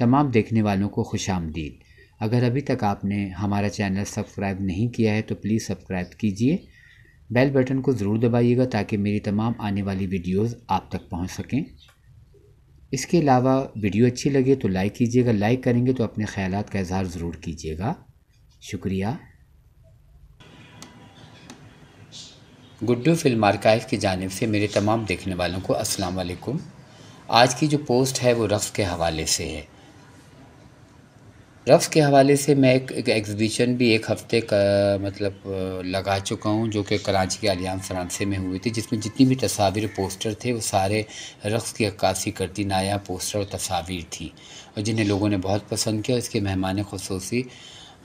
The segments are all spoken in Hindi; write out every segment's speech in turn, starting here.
तमाम देखने वालों को खुशामदीद। अगर अभी तक आपने हमारा चैनल सब्सक्राइब नहीं किया है तो प्लीज़ सब्सक्राइब कीजिए। बेल बटन को ज़रूर दबाइएगा ताकि मेरी तमाम आने वाली वीडियोस आप तक पहुंच सकें। इसके अलावा वीडियो अच्छी लगे तो लाइक कीजिएगा। लाइक करेंगे तो अपने ख्यालात का इजहार ज़रूर कीजिएगा। शुक्रिया। गुड्डू फिल्म आर्काइव की जानिब से मेरे तमाम देखने वालों को अस्सलाम वालेकुम। आज की जो पोस्ट है वो रफ़्स के हवाले से है। रफ़्स के हवाले से मैं एक एग्ज़िबिशन भी एक हफ़्ते का लगा चुका हूँ, जो कि कराची के अलियांस फ्रांसे में हुई थी, जिसमें जितनी भी तस्वीर पोस्टर थे वो सारे रक़्स की अक्कासी करती नायाब पोस्टर और तस्वीर थी, और जिन्हें लोगों ने बहुत पसंद किया। इसके मेहमान ख़ुसूसी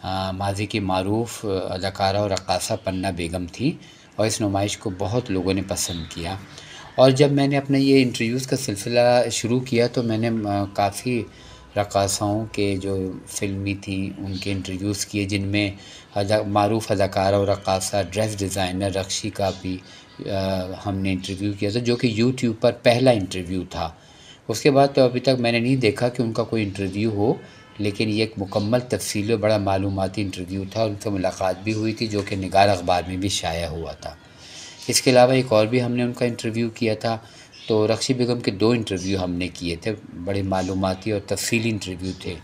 माजी की मारूफ़ अदाकारा और रक़्क़ासा पन्ना बेगम थी, और इस नुमाइश को बहुत लोगों ने पसंद किया। और जब मैंने अपना ये इंटरव्यूज़ का सिलसिला शुरू किया तो मैंने काफ़ी रक़्क़ासाओं के जो फ़िल्मी थी उनके इंटरव्यूज़ किए, जिनमें मारूफ़ अदाकारा और रक़्क़ासा ड्रेस डिज़ाइनर रक्षी का भी हमने इंटरव्यू किया था, जो कि यूट्यूब पर पहला इंटरव्यू था। उसके बाद तो अभी तक मैंने नहीं देखा कि उनका कोई इंटरव्यू हो, लेकिन ये एक मुकम्मल तफ़सीली और बड़ा मालूमाती इंटरव्यू था। उनसे मुलाकात भी हुई थी, जो कि निगार अखबार में भी शाया हुआ था। इसके अलावा एक और भी हमने उनका इंटरव्यू किया था। तो रक्षी बेगम के 2 इंटरव्यू हमने किए थे, बड़े मालूमाती और तफ़सीली इंटरव्यू थे,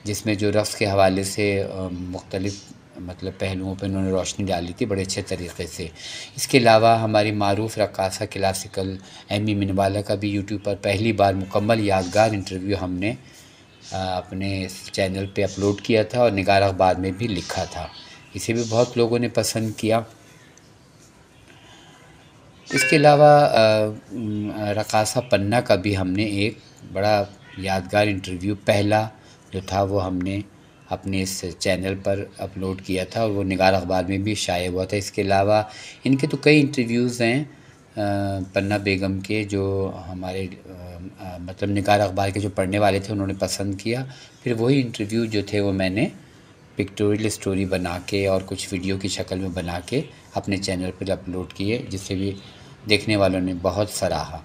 जिसमें जो रक़्स के हवाले से मुख्तलिफ़ पहलुओं पर उन्होंने रोशनी डाली थी बड़े अच्छे तरीक़े से। इसके अलावा हमारी मारूफ़ रक़्क़ासा क्लासिकल एमी मिनवाला का भी यूट्यूब पर पहली बार मुकम्मल यादगार इंटरव्यू हमने अपने चैनल पे अपलोड किया था और निगार अखबार में भी लिखा था। इसे भी बहुत लोगों ने पसंद किया। इसके अलावा रक़्क़ासा पन्ना का भी हमने एक बड़ा यादगार इंटरव्यू पहला जो था वो हमने अपने इस चैनल पर अपलोड किया था, और वो निगार अखबार में भी शाया हुआ था। इसके अलावा इनके तो कई इंटरव्यूज़ हैं पन्ना बेगम के, जो हमारे निगार अखबार के जो पढ़ने वाले थे उन्होंने पसंद किया। फिर वही इंटरव्यू जो थे वो मैंने पिक्टोरियल स्टोरी बना के और कुछ वीडियो की शक्ल में बना के अपने चैनल पर अपलोड किए, जिसे भी देखने वालों ने बहुत सराहा।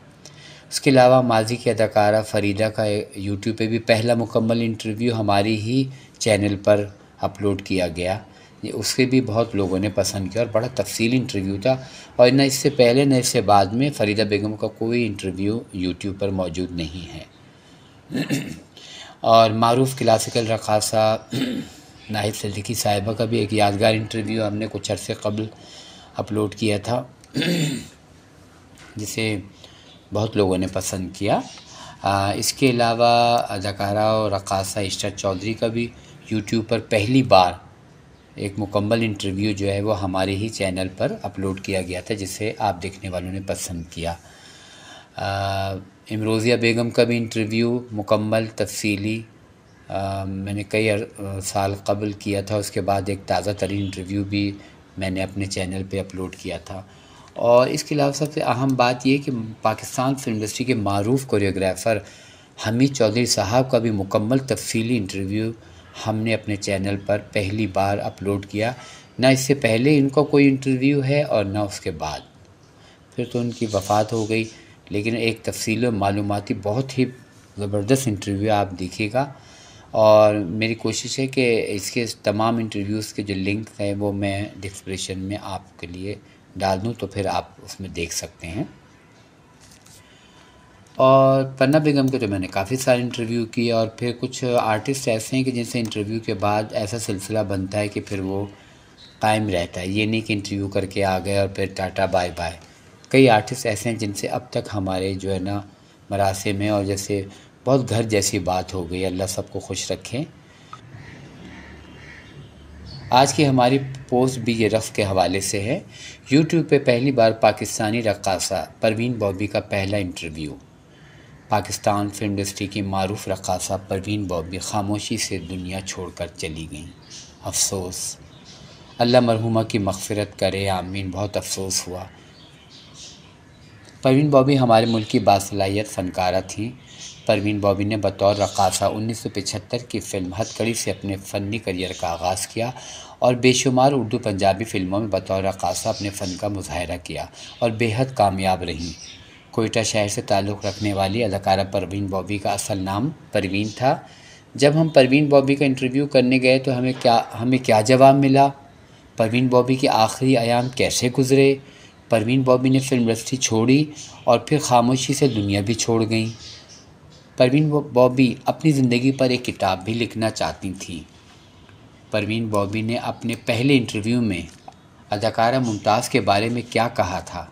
उसके अलावा माजी की अदाकारा फ़रीदा का यूट्यूब पे भी पहला मुकम्मल इंटरव्यू हमारी ही चैनल पर अपलोड किया गया। उसके भी बहुत लोगों ने पसंद किया और बड़ा तफसीली इंटरव्यू था, और न इससे पहले न इससे बाद में फ़रीदा बेगम का कोई इंटरव्यू यूट्यूब पर मौजूद नहीं है। और मारूफ़ क्लासिकल रक़्क़ासा नाहिद सिद्दीकी साहिबा का भी एक यादगार इंटरव्यू हमने कुछ अरसे कबल अपलोड किया था, जिसे बहुत लोगों ने पसंद किया। इसके अलावा अदाकारा और रक़्क़ासा इशरत चौधरी का भी यूट्यूब पर पहली बार एक मुकम्मल इंटरव्यू जो है वो हमारे ही चैनल पर अपलोड किया गया था, जिसे आप देखने वालों ने पसंद किया। इमरोज़िया बेगम का भी इंटरव्यू मुकम्मल तफसीली मैंने कई साल कबल किया था। उसके बाद एक ताज़ा तरीन इंटरव्यू भी मैंने अपने चैनल पे अपलोड किया था। और इसके अलावा सबसे अहम बात यह कि पाकिस्तान फ़िल्म इंडस्ट्री के मारूफ़ कोरियोग्राफ़र हमीद चौधरी साहब का भी मुकम्मल तफसीली इंटरव्यू हमने अपने चैनल पर पहली बार अपलोड किया। ना इससे पहले इनका कोई इंटरव्यू है और ना उसके बाद। फिर तो उनकी वफ़ात हो गई, लेकिन एक तफसीली और मालूमाती बहुत ही ज़बरदस्त इंटरव्यू आप देखिएगा। और मेरी कोशिश है कि इसके तमाम इंटरव्यूज़ के जो लिंक हैं वो मैं डिस्क्रिप्शन में आपके लिए डाल दूँ, तो फिर आप उसमें देख सकते हैं। और पन्ना बेगम के तो मैंने काफ़ी सारे इंटरव्यू किए, और फिर कुछ आर्टिस्ट ऐसे हैं कि जिनसे इंटरव्यू के बाद ऐसा सिलसिला बनता है कि फिर वो कायम रहता है। ये नहीं कि इंटरव्यू करके आ गए और फिर टाटा बाय बाय। कई आर्टिस्ट ऐसे हैं जिनसे अब तक हमारे जो है ना मरासिम है, और जैसे बहुत घर जैसी बात हो गई। अल्लाह सबको खुश रखें। आज की हमारी पोस्ट भी ये रफ़्स के हवाले से है। यूट्यूब पे पहली बार पाकिस्तानी रक़्क़ासा परवीन बॉबी का पहला इंटरव्यू। पाकिस्तान फ़िल्म इंडस्ट्री की मारूफ़ रक़्क़ासा परवीन बॉबी ख़ामोशी से दुनिया छोड़कर चली गईं। अफ़सोस, अल्लाह मरहूमा की मग़फ़िरत करे, आमीन। बहुत अफ़सोस हुआ। परवीन बॉबी हमारे मुल्क की बासलाहियत फ़नकारा थीं। परवीन बॉबी ने बतौर रक़्क़ासा 1975 की फ़िल्म हथकड़ी से अपने फ़नी करियर का आगाज़ किया, और बेशुमार उर्दू पंजाबी फ़िल्मों में बतौर रक़्क़ासा अपने फ़न का मुज़ाहरा किया और बेहद कामयाब रहीं। कोयटा शहर से ताल्लुक़ रखने वाली अदाकारा परवीन बॉबी का असल नाम परवीन था, जब हम परवीन बॉबी का इंटरव्यू करने गए तो हमें क्या जवाब मिला, परवीन बॉबी के आखिरी अयाम कैसे गुज़रे, परवीन बॉबी ने फिल्म इंडस्ट्री छोड़ी और फिर खामोशी से दुनिया भी छोड़ गई। परवीन बॉबी अपनी ज़िंदगी पर एक किताब भी लिखना चाहती थी। परवीन बॉबी ने अपने पहले इंटरव्यू में अदाकारा मुमताज़ के बारे में क्या कहा था,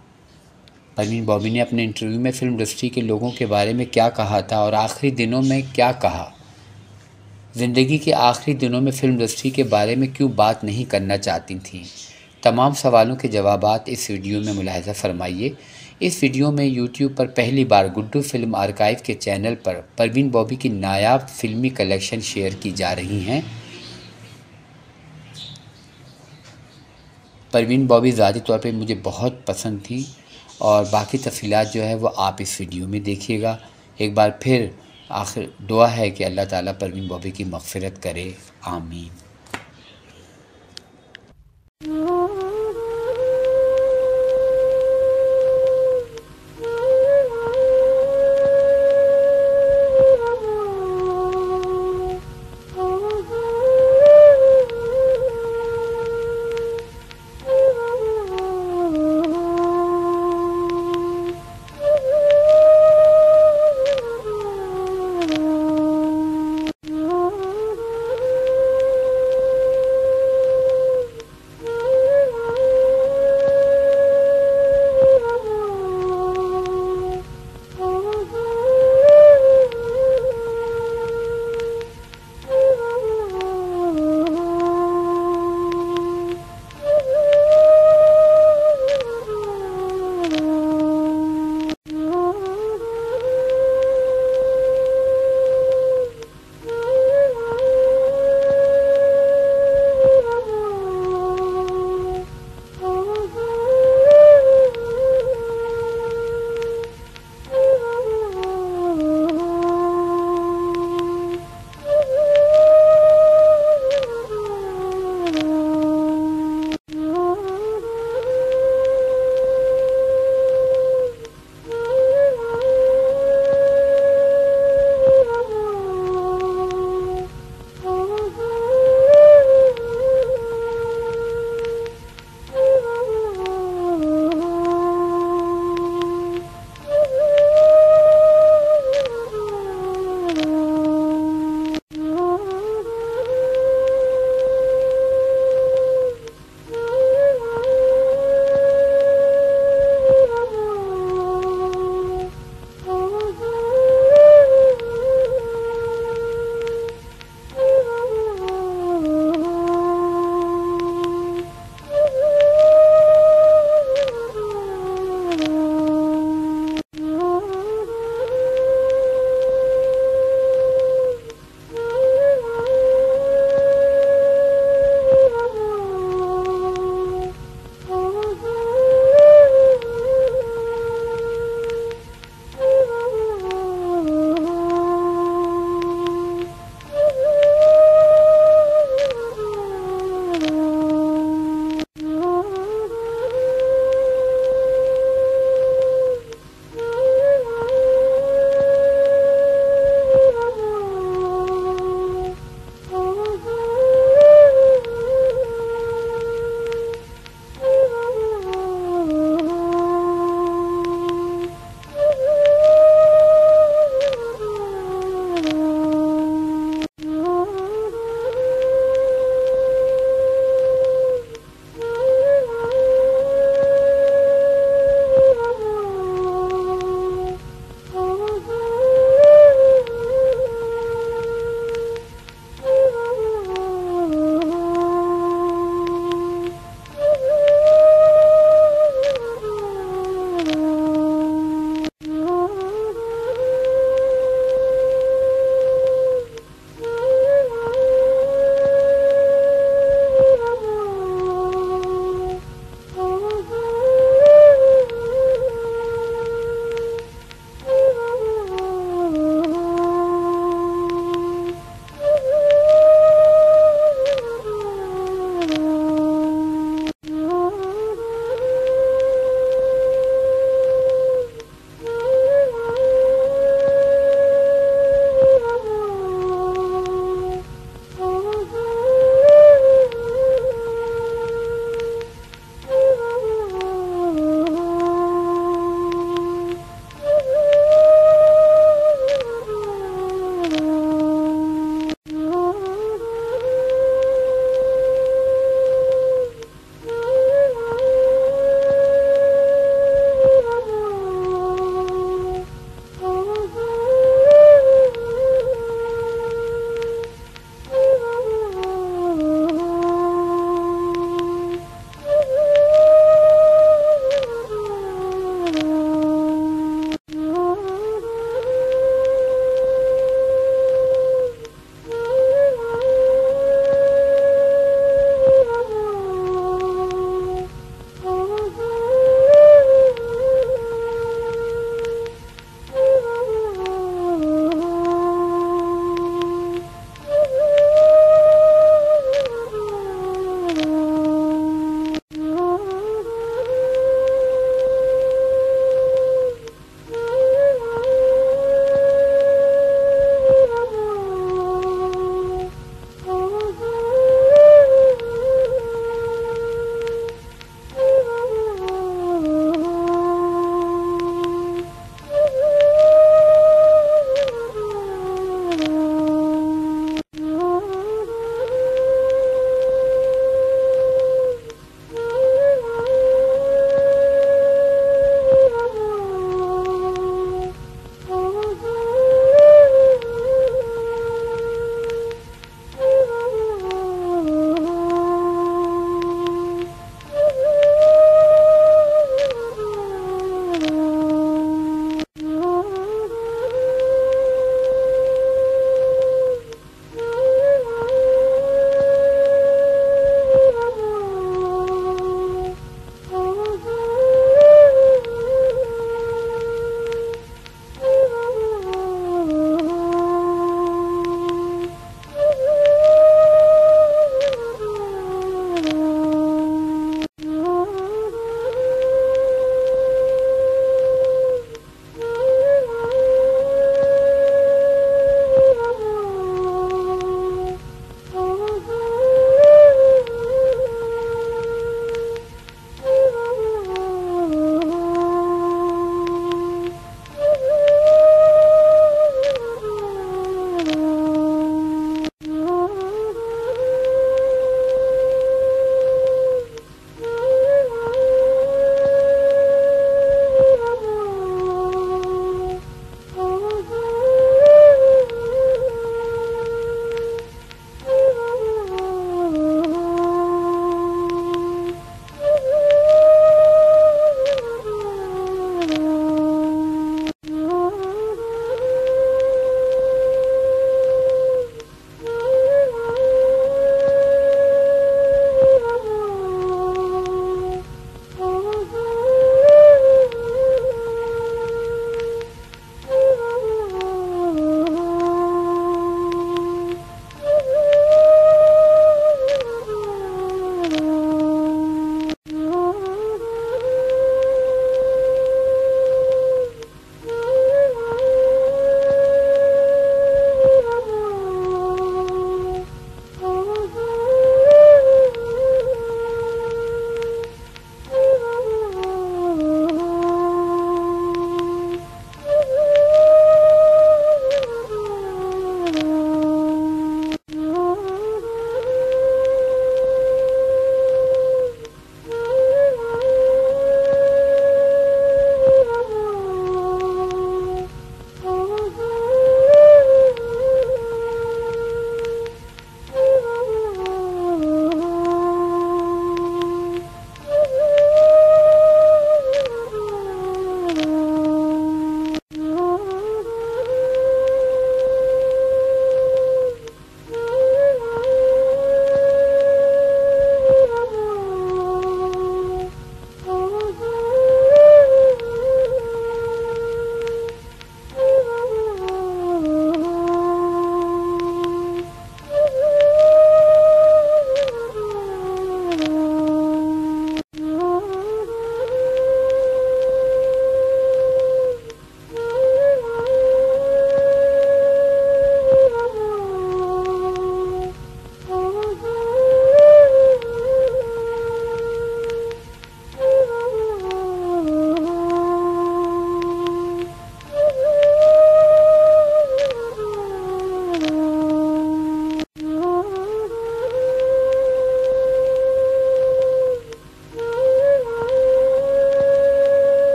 परवीन बॉबी ने अपने इंटरव्यू में फिल्म इंडस्ट्री के लोगों के बारे में क्या कहा था और आखिरी दिनों में क्या कहा, ज़िंदगी के आखिरी दिनों में फिल्म इंडस्ट्री के बारे में क्यों बात नहीं करना चाहती थीं। तमाम सवालों के जवाबात इस वीडियो में मुलाहिज़ा फरमाइए। इस वीडियो में यूट्यूब पर पहली बार गुड्डू फिल्म आर्काइव के चैनल पर परवीन बॉबी की नायाब फिल्मी कलेक्शन शेयर की जा रही हैं। परवीन बॉबी ज़ाती तौर पे मुझे बहुत पसंद थी और बाकी तफ़सीलात जो है वो आप इस वीडियो में देखिएगा। एक बार फिर आखिर दुआ है कि अल्लाह ताला परवीन बॉबी की मग़फ़िरत करे, आमीन।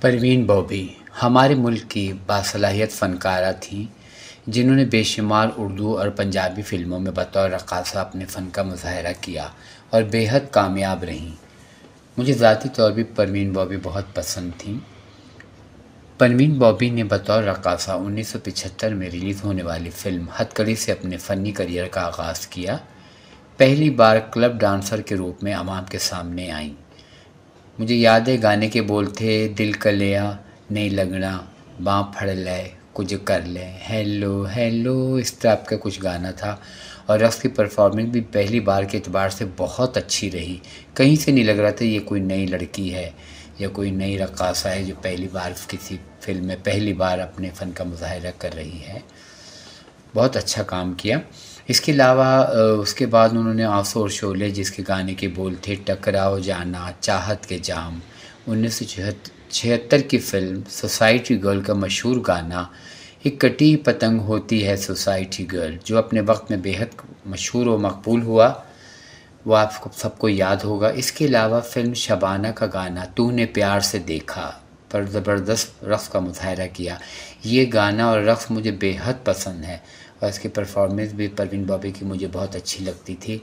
परवीन बॉबी हमारे मुल्क की बासलाहियत फ़नकारा थीं जिन्होंने बेशुमार उर्दू और पंजाबी फ़िल्मों में बतौर रक़ासा अपने फ़न का मुज़ाहरा किया और बेहद कामयाब रहीं। मुझे ज़ाती तौर पर परवीन बॉबी बहुत पसंद थीं। परवीन बॉबी ने बतौर रक़ासा 1975 में रिलीज़ होने वाली फ़िल्म हथकड़ी से अपने फ़नी करियर का आगाज़ किया। पहली बार क्लब डांसर के रूप में अवाम के सामने आईं। मुझे याद है गाने के बोल थे, दिल कलिया नहीं लगना, बाँ फड़ ले कुछ कर ले, हेलो हेलो, इस टाइप का कुछ गाना था। और रक़्स की परफॉर्मेंस भी पहली बार के एतबार से बहुत अच्छी रही। कहीं से नहीं लग रहा था ये कोई नई लड़की है या कोई नई रक़ासा है जो पहली बार किसी फ़िल्म में पहली बार अपने फ़न का मुज़ाहरा कर रही है। बहुत अच्छा काम किया। इसके अलावा उसके बाद उन्होंने आंसू और शोले जिसके गाने के बोल थे, टकराओ जाना, चाहत के जाम, 1976 की फ़िल्म सोसाइटी गर्ल का मशहूर गाना, एक कटी पतंग होती है सोसाइटी गर्ल, जो अपने वक्त में बेहद मशहूर और मकबूल हुआ, वो आपको सबको याद होगा। इसके अलावा फ़िल्म शबाना का गाना तूने प्यार से देखा पर ज़बरदस्त रक़्स का मुज़ाहरा किया। ये गाना और रक़्स मुझे बेहद पसंद है और इसकी परफॉर्मेंस भी परवीन बॉबी की मुझे बहुत अच्छी लगती थी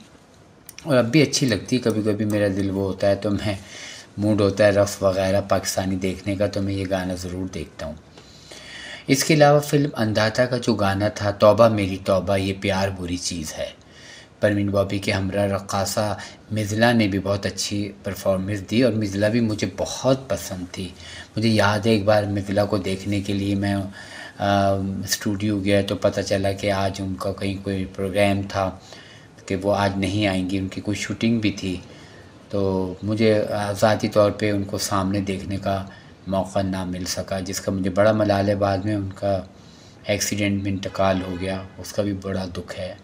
और अब भी अच्छी लगती है। कभी कभी मेरा दिल वो होता है तो मैं मूड होता है रक़्स वग़ैरह पाकिस्तानी देखने का तो मैं ये गाना ज़रूर देखता हूँ। इसके अलावा फ़िल्म अंदाता का जो गाना था, तौबा मेरी तौबा ये प्यार बुरी चीज़ है, परवीन बॉबी के हमरा रक़ासा मिज़ला ने भी बहुत अच्छी परफॉर्मेंस दी और मिज़ला भी मुझे बहुत पसंद थी। मुझे याद है एक बार मिज़ला को देखने के लिए मैं स्टूडियो गया तो पता चला कि आज उनका कहीं कोई प्रोग्राम था कि वो आज नहीं आएंगी, उनकी कोई शूटिंग भी थी। तो मुझे ज़ाती तौर पे उनको सामने देखने का मौका ना मिल सका, जिसका मुझे बड़ा मलाल है। बाद में उनका एक्सीडेंट में इंतकाल हो गया, उसका भी बड़ा दुख है।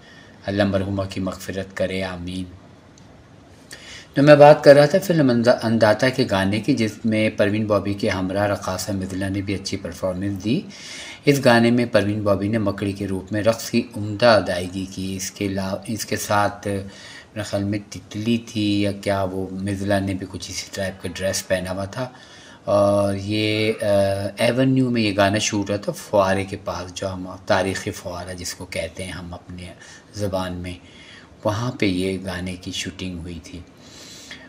अल्लाह मरहुमा की मग़फ़िरत करे, आमीन। तो मैं बात कर रहा था फ़िल्म अंदाता के गाने की, जिसमें परवीन बॉबी के हमरा रक़ासा मिज़ला ने भी अच्छी परफॉर्मेंस दी। इस गाने में परवीन बॉबी ने मकड़ी के रूप में रक़्स की उम्दा अदायगी की। इसके साथ मेरे ख़्याल में तितली थी या क्या, वो मिज़ला ने भी कुछ इसी टाइप का ड्रेस पहना हुआ था और ये एवेन्यू में ये गाना शूट हुआ था, फुआरे के पास, जो हम तारीख़ी फुआरा जिसको कहते हैं हम अपने ज़बान में, वहाँ पे ये गाने की शूटिंग हुई थी।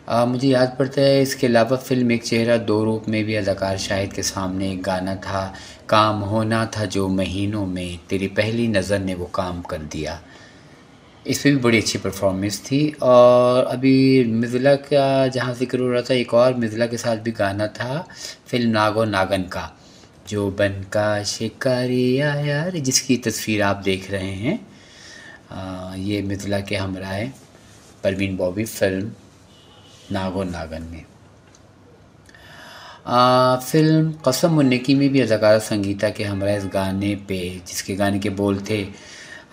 मुझे याद पड़ता है इसके अलावा फ़िल्म एक चेहरा दो रूप में भी अदाकार शाहिद के सामने एक गाना था, काम होना था जो महीनों में, तेरी पहली नज़र ने वो काम कर दिया। इस पर भी बड़ी अच्छी परफॉर्मेंस थी। और अभी मिज़ला का जहाँ ज़िक्र हो रहा था, एक और मिज़ला के साथ भी गाना था फ़िल्म नागो नागन का, जो बन का शिकारी आया रे, जिसकी तस्वीर आप देख रहे हैं। ये मिज़ला के हमरा है परवीन बॉबी फ़िल्म नागो नागन में। फ़िल्म कसम उन्नकी में भी अदाकारा संगीता के हमरा इस गाने पे, जिसके गाने के बोल थे,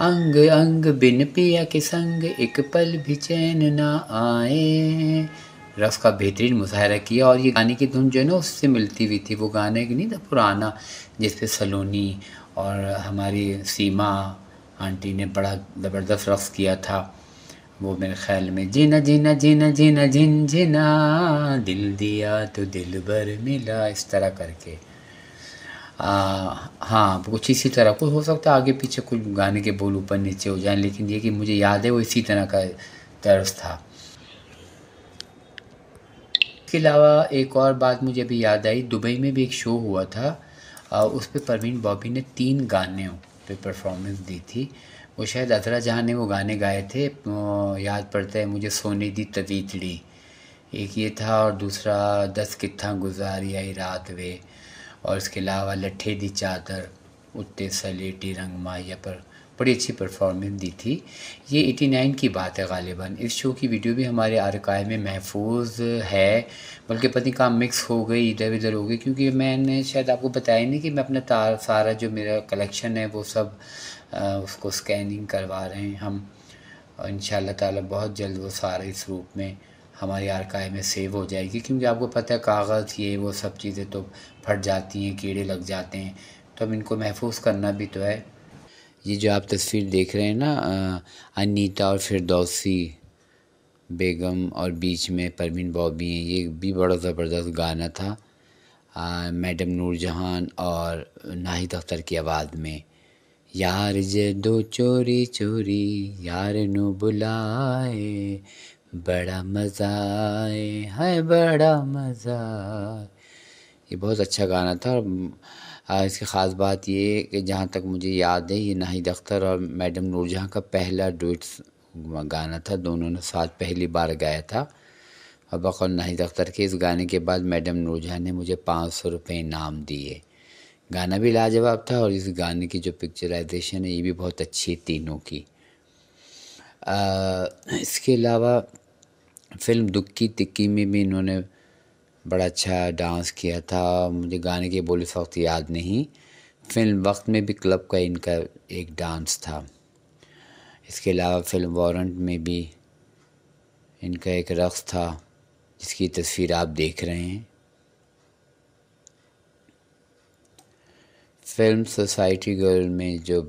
अंग अंग बिन पिया के संग एक पल भी चैन ना आए, रस का बेहतरीन मुजाहरा किया। और ये गाने की धुन जो है ना उससे मिलती हुई थी। वो गाना एक नहीं था पुराना जिस पे सलोनी और हमारी सीमा आंटी ने बड़ा ज़बरदस्त रक़्स किया था। वो मेरे ख़्याल में जीना जीना जीना जीना झिन झिना, दिल दिया तो दिल भर मिला, इस तरह करके। हाँ, कुछ इसी तरह कुछ हो सकता है, आगे पीछे कुछ गाने के बोल ऊपर नीचे हो जाएं, लेकिन ये कि मुझे याद है वो इसी तरह का तर्ज था। इसके अलावा एक और बात मुझे अभी याद आई, दुबई में भी एक शो हुआ था, उस पर परवीन बॉबी ने 3 गानों पे परफॉर्मेंस दी थी। वो शायद अज़रा जहाँ ने वो गाने गाए थे, याद पड़ता है मुझे, सोने दी तवीतड़ी एक ये था, और दूसरा 10 कित्था गुजारी आई रात वे, और इसके अलावा लट्ठे दी चादर उत्ते सलेटी रंग माहिया पर बड़ी अच्छी परफॉर्मेंस दी थी। ये 89 की बात है गालिबन। इस शो की वीडियो भी हमारे आर्काइव में महफूज है, बल्कि पता नहीं कहाँ मिक्स हो गई, इधर उधर हो गई, क्योंकि मैंने शायद आपको बताया नहीं कि मैं अपना सारा जो मेरा कलेक्शन है वो सब उसको स्कैनिंग करवा रहे हैं हम। और इंशाल्लाह ताला बहुत जल्द वो सारा इस रूप में हमारे आर्काइव में सेव हो जाएगी, क्योंकि आपको पता है कागज़ ये वो सब चीज़ें तो फट जाती हैं, कीड़े लग जाते हैं, तो अब इनको महफूज करना भी तो है। ये जो आप तस्वीर देख रहे हैं ना, अनीता और फिरदौसी बेगम और बीच में परवीन बॉबी हैं, ये भी बड़ा ज़बरदस्त गाना था। मैडम नूरजहान और नाहिद अख्तर की आवाज़ में। यार जदों चोरी चोरी यार नू बुलाए, बड़ा मज़ा आए है बड़ा मज़ा आए। ये बहुत अच्छा गाना था। और इसकी ख़ास बात ये कि जहाँ तक मुझे याद है, ये नाहिद अख्तर और मैडम नूरजहां का पहला डुएट्स गाना था। दोनों ने साथ पहली बार गाया था। और बकौल नाहिद अख्तर के इस गाने के बाद मैडम नूरजहां ने मुझे 500 रुपये इनाम दिए। गाना भी लाजवाब था और इस गाने की जो पिक्चराइजेशन है ये भी बहुत अच्छी है तीनों की। इसके अलावा फ़िल्म दुक्की तिक्की में भी इन्होंने बड़ा अच्छा डांस किया था। मुझे गाने के बोल इस वक्त याद नहीं। फ़िल्म वक्त में भी क्लब का इनका एक डांस था। इसके अलावा फ़िल्म वारंट में भी इनका एक रक़्स था जिसकी तस्वीर आप देख रहे हैं। फ़िल्म सोसाइटी गर्ल में जो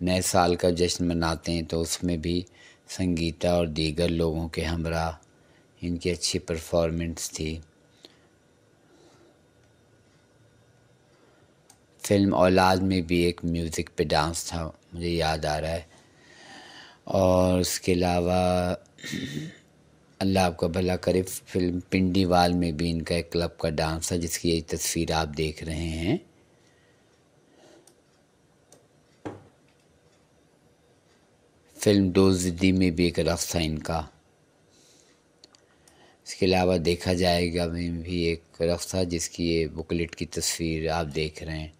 नए साल का जश्न मनाते हैं तो उसमें भी संगीता और दीगर लोगों के हमरा इनकी अच्छी परफॉर्मेंस थी। फ़िल्म औलाद में भी एक म्यूज़िक पे डांस था, मुझे याद आ रहा है। और उसके अलावा अल्लाह आपका भला करे, फ़िल्म पिंडीवाल में भी इनका एक क्लब का डांस था जिसकी ये तस्वीर आप देख रहे हैं। फ़िल्म दो ज़िद्दी में भी एक रक़्स था इनका। इसके अलावा देखा जाएगा में भी एक रक़्स था जिसकी ये बुकलेट की तस्वीर आप देख रहे हैं।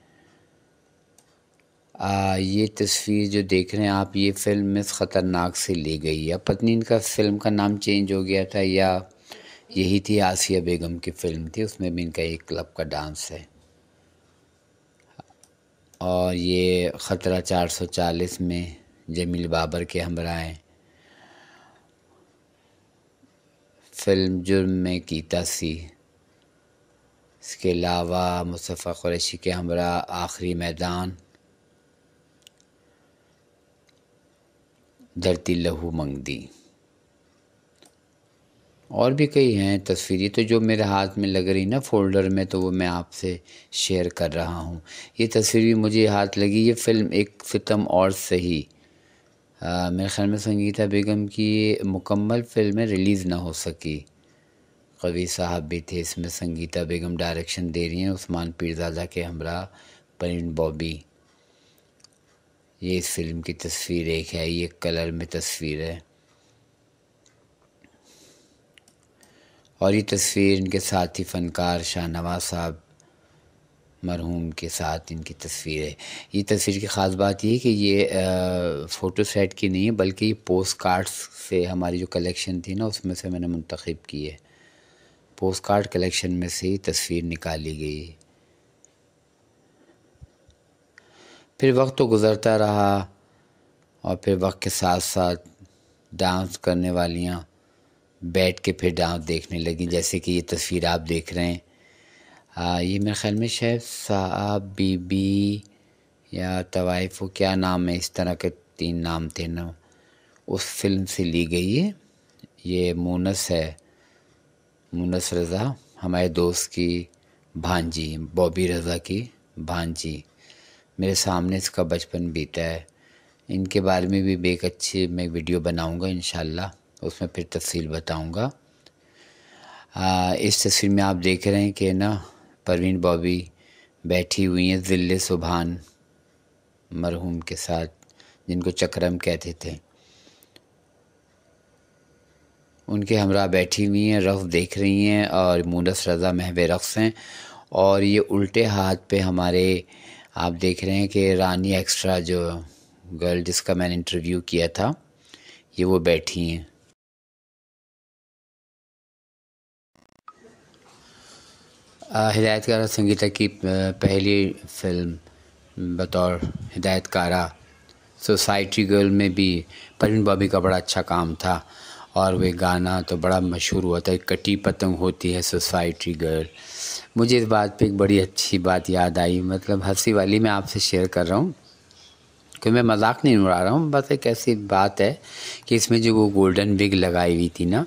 ये तस्वीर जो देख रहे हैं आप, ये फ़िल्म मिस ख़तरनाक से ली गई है। पत्नी इनका फ़िल्म का नाम चेंज हो गया था या यही थी, आसिया बेगम की फ़िल्म थी, उसमें भी इनका एक क्लब का डांस है। और ये ख़तरा 440 में जमील बाबर के हमरा हैं। फ़िल्म जुर्म में कीता सी। इसके अलावा मुस्तफ़ा कुरैशी के हमरा आखिरी मैदान, धरती लहू मंगदी, और भी कई हैं तस्वीरें तो जो मेरे हाथ में लग रही ना फ़ोल्डर में, तो वो मैं आपसे शेयर कर रहा हूँ। ये तस्वीर भी मुझे हाथ लगी। ये फ़िल्म एक सितम और सही, मेरे ख़्याल में संगीता बेगम की मुकम्मल फ़िल्में रिलीज़ ना हो सकी। कवि साहब भी थे इसमें, संगीता बेगम डायरेक्शन दे रही हैं, उस्मान पीरज़ादा के हमरा परवीन बॉबी। ये इस फ़िल्म की तस्वीर एक है, ये कलर में तस्वीर है। और ये तस्वीर इनके साथी फ़नकार शाहनवाज़ साहब मरहूम के साथ इनकी तस्वीर है। ये तस्वीर की ख़ास बात ये है कि ये फ़ोटो सेट की नहीं है, बल्कि ये पोस्ट कार्ड्स से हमारी जो कलेक्शन थी ना उसमें से मैंने मुंतखब की है। पोस्ट कार्ड कलेक्शन में से ही तस्वीर निकाली गई है। फिर वक्त तो गुज़रता रहा और फिर वक्त के साथ साथ डांस करने वालियाँ बैठ के फिर डांस देखने लगी, जैसे कि ये तस्वीर आप देख रहे हैं। ये मेरे ख़्याल में शायद साहब बीबी या तवाइफ़, क्या नाम है, इस तरह के 3 नाम थे ना, उस फ़िल्म से ली गई है। ये मूनस है, मूनस रज़ा, हमारे दोस्त की भांजी, बॉबी रज़ा की भांजी। मेरे सामने इसका बचपन बीता है। इनके बारे में भी एक अच्छी मैं वीडियो बनाऊंगा इंशाल्लाह, उसमें फिर तफसील बताऊंगा। इस तस्वीर में आप देख रहे हैं कि ना परवीन बॉबी बैठी हुई हैं ज़िल्ले सुभान मरहूम के साथ, जिनको चक्रम कहते थे, उनके हमरा बैठी हुई हैं, रक़्स देख रही हैं और मूनस रज़ा महवे रक़्स हैं। और ये उल्टे हाथ पे हमारे आप देख रहे हैं कि रानी एक्स्ट्रा जो गर्ल जिसका मैंने इंटरव्यू किया था, ये वो बैठी हैं। हिदायतकारा संगीता की पहली फ़िल्म बतौर हिदायतकारा सोसाइटी गर्ल में भी परवीन बॉबी का बड़ा अच्छा काम था और वे गाना तो बड़ा मशहूर हुआ था, कटी पतंग होती है सोसाइटी गर्ल। मुझे इस बात पे एक बड़ी अच्छी बात याद आई, मतलब हंसी वाली मैं आपसे शेयर कर रहा हूँ, कि मैं मजाक नहीं उड़ा रहा हूँ, बस एक ऐसी बात है कि इसमें जो वो गोल्डन विग लगाई हुई थी ना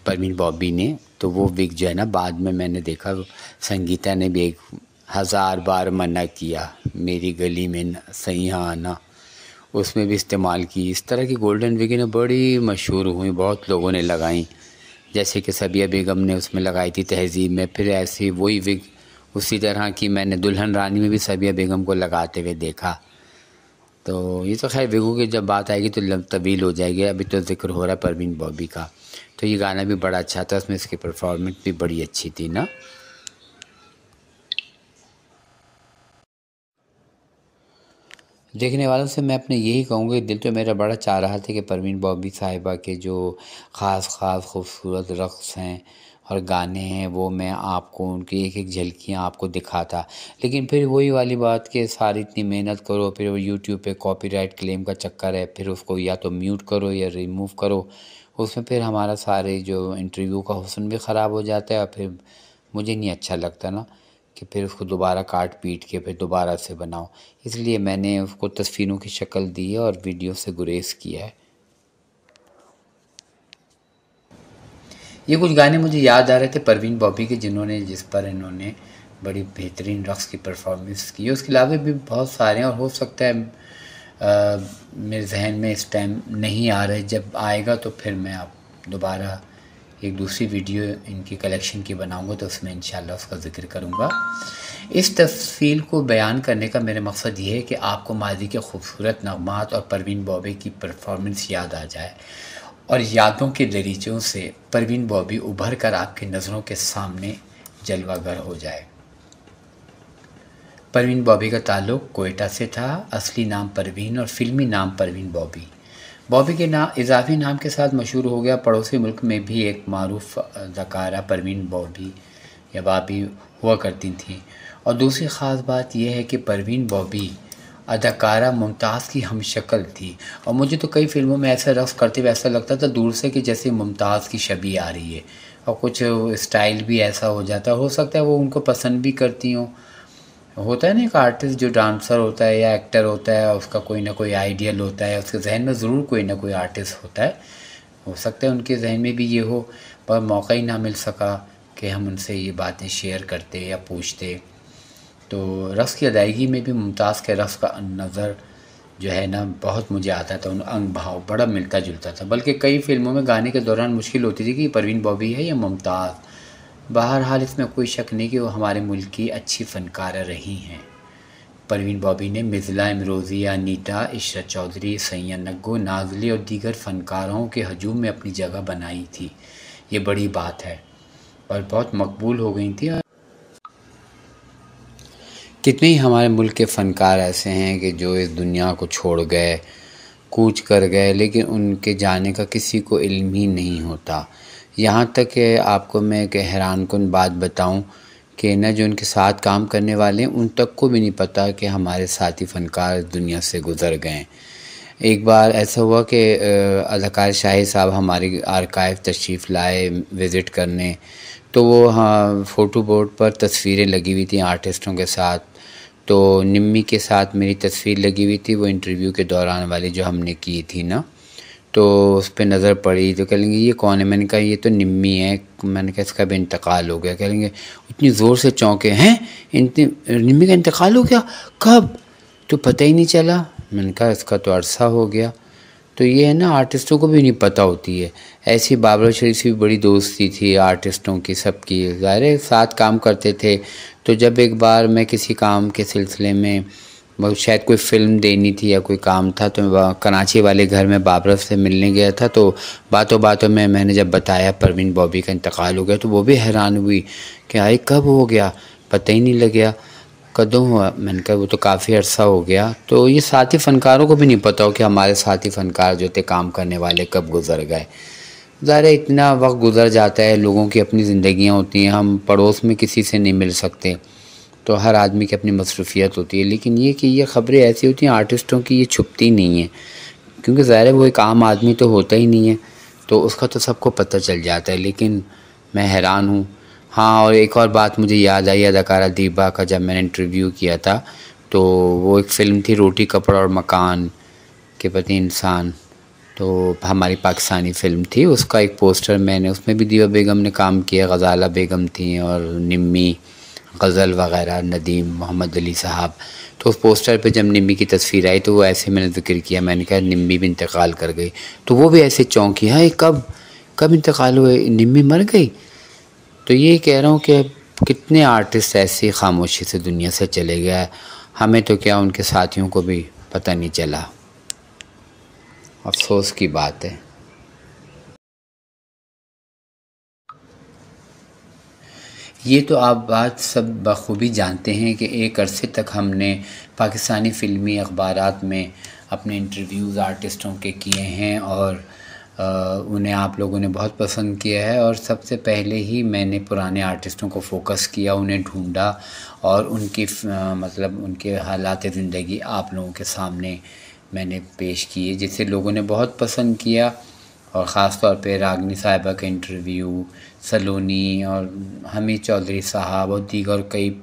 परवीन बॉबी ने, तो वो विग जो है ना, बाद में मैंने देखा संगीता ने भी 1000 बार मना किया, मेरी गली में सैयाँ आना, उसमें भी इस्तेमाल की। इस तरह की गोल्डन विग ना बड़ी मशहूर हुई, बहुत लोगों ने लगाई। जैसे कि सबिया बेगम ने उसमें लगाई थी तहज़ीब में, फिर ऐसी वही विग उसी तरह की मैंने दुल्हन रानी में भी सबिया बेगम को लगाते हुए देखा। तो ये तो खैर विगों की जब बात आएगी तो तवील हो जाएगी, अभी तो ज़िक्र हो रहा है परवीन बॉबी का। तो ये गाना भी बड़ा अच्छा था, उसमें इसकी परफॉर्मेंस भी बड़ी अच्छी थी ना। देखने वालों से मैं अपने यही कहूँगा, दिल तो मेरा बड़ा चाह रहा था कि परवीन बॉबी साहिबा के जो ख़ास खूबसूरत रक़्स हैं और गाने हैं वो मैं आपको उनकी एक एक झलकियाँ आपको दिखाता। लेकिन फिर वही वाली बात कि सारी इतनी मेहनत करो, फिर वो यूट्यूब पे कॉपीराइट क्लेम का चक्कर है, फिर उसको या तो म्यूट करो या रिमूव करो, उसमें फिर हमारा सारे जो इंटरव्यू का हुस्न भी ख़राब हो जाता है और फिर मुझे नहीं अच्छा लगता ना कि फिर उसको दोबारा काट पीट के फिर दोबारा से बनाओ। इसलिए मैंने उसको तस्वीरों की शक्ल दी है और वीडियो से गुरेज किया है। ये कुछ गाने मुझे याद आ रहे थे परवीन बॉबी के, जिन्होंने जिस पर इन्होंने बड़ी बेहतरीन रक़्स की परफॉर्मेंस की है। उसके अलावा भी बहुत सारे हैं और हो सकता है मेरे जहन में इस टाइम नहीं आ रहे, जब आएगा तो फिर मैं आप दोबारा एक दूसरी वीडियो इनकी कलेक्शन की बनाऊंगा तो उसमें इंशाल्लाह उसका ज़िक्र करूंगा। इस तफ़सील को बयान करने का मेरा मकसद ये है कि आपको माज़ी के खूबसूरत नग़मात और परवीन बॉबी की परफॉर्मेंस याद आ जाए और यादों के दरीचों से परवीन बॉबी उभर कर आपकी नज़रों के सामने जलवागर हो जाए। परवीन बॉबी का ताल्लुक़ कोयटा से था। असली नाम परवीन और फ़िल्मी नाम परवीन बॉबी। बॉबी के इजाफ़ी नाम के साथ मशहूर हो गया पड़ोसी मुल्क में भी एक मारूफ अदाकारा परवीन बॉबी या बाबी हुआ करती थी। और दूसरी ख़ास बात यह है कि परवीन बॉबी अदाकारा मुमताज़ की हमशक्ल थी और मुझे तो कई फ़िल्मों में ऐसा रक़्स करते हुए ऐसा लगता था दूर से कि जैसे मुमताज़ की शबीह आ रही है, और कुछ स्टाइल भी ऐसा हो जाता हो सकता है वो उनको पसंद भी करती हों। होता है ना एक आर्टिस्ट जो डांसर होता है या एक्टर होता है, उसका कोई ना कोई आइडियल होता है, उसके जहन में ज़रूर कोई ना कोई आर्टिस्ट होता है। हो सकता है उनके जहन में भी ये हो, पर मौका ही ना मिल सका कि हम उनसे ये बातें शेयर करते या पूछते। तो रक़्स की अदायगी में भी मुमताज़ के रक़्स का नज़र जो है ना बहुत मुझे आता था, उन अंग भाव बड़ा मिलता जुलता था। बल्कि कई फ़िल्मों में गाने के दौरान मुश्किल होती थी कि परवीन बॉबी है या मुमताज़। बहरहाल इसमें कोई शक नहीं कि वो हमारे मुल्क की अच्छी फ़नकारा रही हैं। परवीन बॉबी ने मिज़ला इमरोज़ी, अनीता, इशरत चौधरी, सैयद नग्गो, नाज़ली और दीगर फ़नकारों के हजूम में अपनी जगह बनाई थी। ये बड़ी बात है और बहुत मकबूल हो गई थी। कितने ही हमारे मुल्क के फ़नकार ऐसे हैं कि जो इस दुनिया को छोड़ गए, कूच कर गए, लेकिन उनके जाने का किसी को इल्म ही नहीं होता। यहाँ तक कि आपको मैं एक हैरानकुन बात बताऊं कि न जो उनके साथ काम करने वाले हैं उन तक को भी नहीं पता कि हमारे साथी फ़नकार दुनिया से गुज़र गए। एक बार ऐसा हुआ कि अदाकार शाहिद साहब हमारी आर्काइव तशरीफ़ लाए विज़िट करने, तो वो हाँ फ़ोटो बोर्ड पर तस्वीरें लगी हुई थी आर्टिस्टों के साथ। तो निम्मी के साथ मेरी तस्वीर लगी हुई थी, वो इंटरव्यू के दौरान वाली जो हमने की थी ना, तो उस पर नज़र पड़ी तो कह लेंगे ये कौन है। मैंने कहा ये तो निम्मी है। मैंने कहा इसका भी इंतकाल हो गया। कह लेंगे इतनी ज़ोर से चौंके हैं, निम्मी का इंतकाल हो गया, कब, तो पता ही नहीं चला। मैंने कहा इसका तो अरसा हो गया। तो ये है ना, आर्टिस्टों को भी नहीं पता होती है। ऐसी बाबर शरीफ से भी बड़ी दोस्ती थी आर्टिस्टों की सबकी, ज़ाहिर साथ काम करते थे। तो जब एक बार मैं किसी काम के सिलसिले में शायद कोई फ़िल्म देनी थी या कोई काम था, तो मैं कराची वाले घर में बाबर से मिलने गया था। तो बातों बातों में मैंने जब बताया परवीन बॉबी का इंतकाल हो गया, तो वो भी हैरान हुई कि आई कब हो गया, पता ही नहीं लगा, कदों हुआ। मैंने कहा वो तो काफ़ी अर्सा हो गया। तो ये साथी फ़नकारों को भी नहीं पता हो कि हमारे साथी फ़नकार जो थे काम करने वाले कब गुज़र गए। ज़ाहिर है इतना वक्त गुज़र जाता है, लोगों की अपनी ज़िंदगियाँ होती हैं, हम पड़ोस में किसी से नहीं मिल सकते, तो हर आदमी की अपनी मसरूफ़ियत होती है। लेकिन ये कि ये ख़बरें ऐसी होती हैं आर्टिस्टों की, ये छुपती नहीं हैं, क्योंकि ज़ाहिर है वो एक आम आदमी तो होता ही नहीं है, तो उसका तो सबको पता चल जाता है। लेकिन मैं हैरान हूँ। हाँ, और एक और बात मुझे याद आई अदाकारा दीपा का, जब मैंने इंटरव्यू किया था तो वो एक फ़िल्म थी रोटी कपड़ा और मकान के पति इंसान, तो हमारी पाकिस्तानी फ़िल्म थी, उसका एक पोस्टर मैंने, उसमें भी दिया बेगम ने काम किया, ग़ज़ाला बेगम थी और निम्मी, गज़ल वग़ैरह, नदीम, मोहम्मद अली साहब। तो उस पोस्टर पे जब निम्मी की तस्वीर आई तो वो ऐसे मैंने ज़िक्र किया, मैंने कहा निम्मी भी इंतकाल कर गई। तो वो भी ऐसे चौंकी, हाँ ये कब कब इंतकाल हुए, निम्मी मर गई। तो ये कह रहा हूँ कि कितने आर्टिस्ट ऐसे खामोशी से दुनिया से चले गए, हमें तो क्या उनके साथियों को भी पता नहीं चला। अफसोस की बात है। ये तो आप बात सब बखूबी जानते हैं कि एक अरसे तक हमने पाकिस्तानी फ़िल्मी अखबारात में अपने इंटरव्यूज़ आर्टिस्टों के किए हैं और उन्हें आप लोगों ने बहुत पसंद किया है। और सबसे पहले ही मैंने पुराने आर्टिस्टों को फ़ोकस किया, उन्हें ढूंढा और उनकी मतलब उनके हालात ज़िंदगी आप लोगों के सामने मैंने पेश किए, जिसे लोगों ने बहुत पसंद किया। और ख़ास तौर पे रागनी साहिबा का इंटरव्यू, सलोनी और हमीद चौधरी साहब और दीगर कई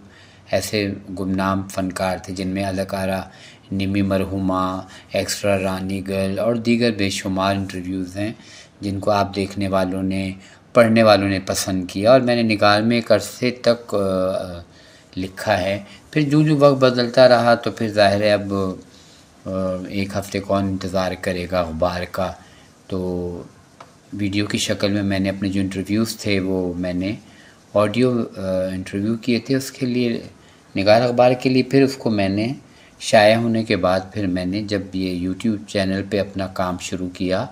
ऐसे गुमनाम फ़नकार थे, जिनमें अदाकारा निमी मरहुमा, एक्स्ट्रा रानी गर्ल और दीगर बेशुमार इंटरव्यूज़ हैं, जिनको आप देखने वालों ने, पढ़ने वालों ने पसंद किया। और मैंने निगार में एक अरसे तक लिखा है। फिर जो वक्त बदलता रहा तो फिर ज़ाहिर है अब एक हफ़्ते कौन इंतज़ार करेगा अखबार का। तो वीडियो की शक्ल में मैंने अपने जो इंटरव्यूज़ थे वो मैंने ऑडियो इंटरव्यू किए थे उसके लिए, निगार अखबार के लिए। फिर उसको मैंने शाया होने के बाद फिर मैंने जब ये यूट्यूब चैनल पे अपना काम शुरू किया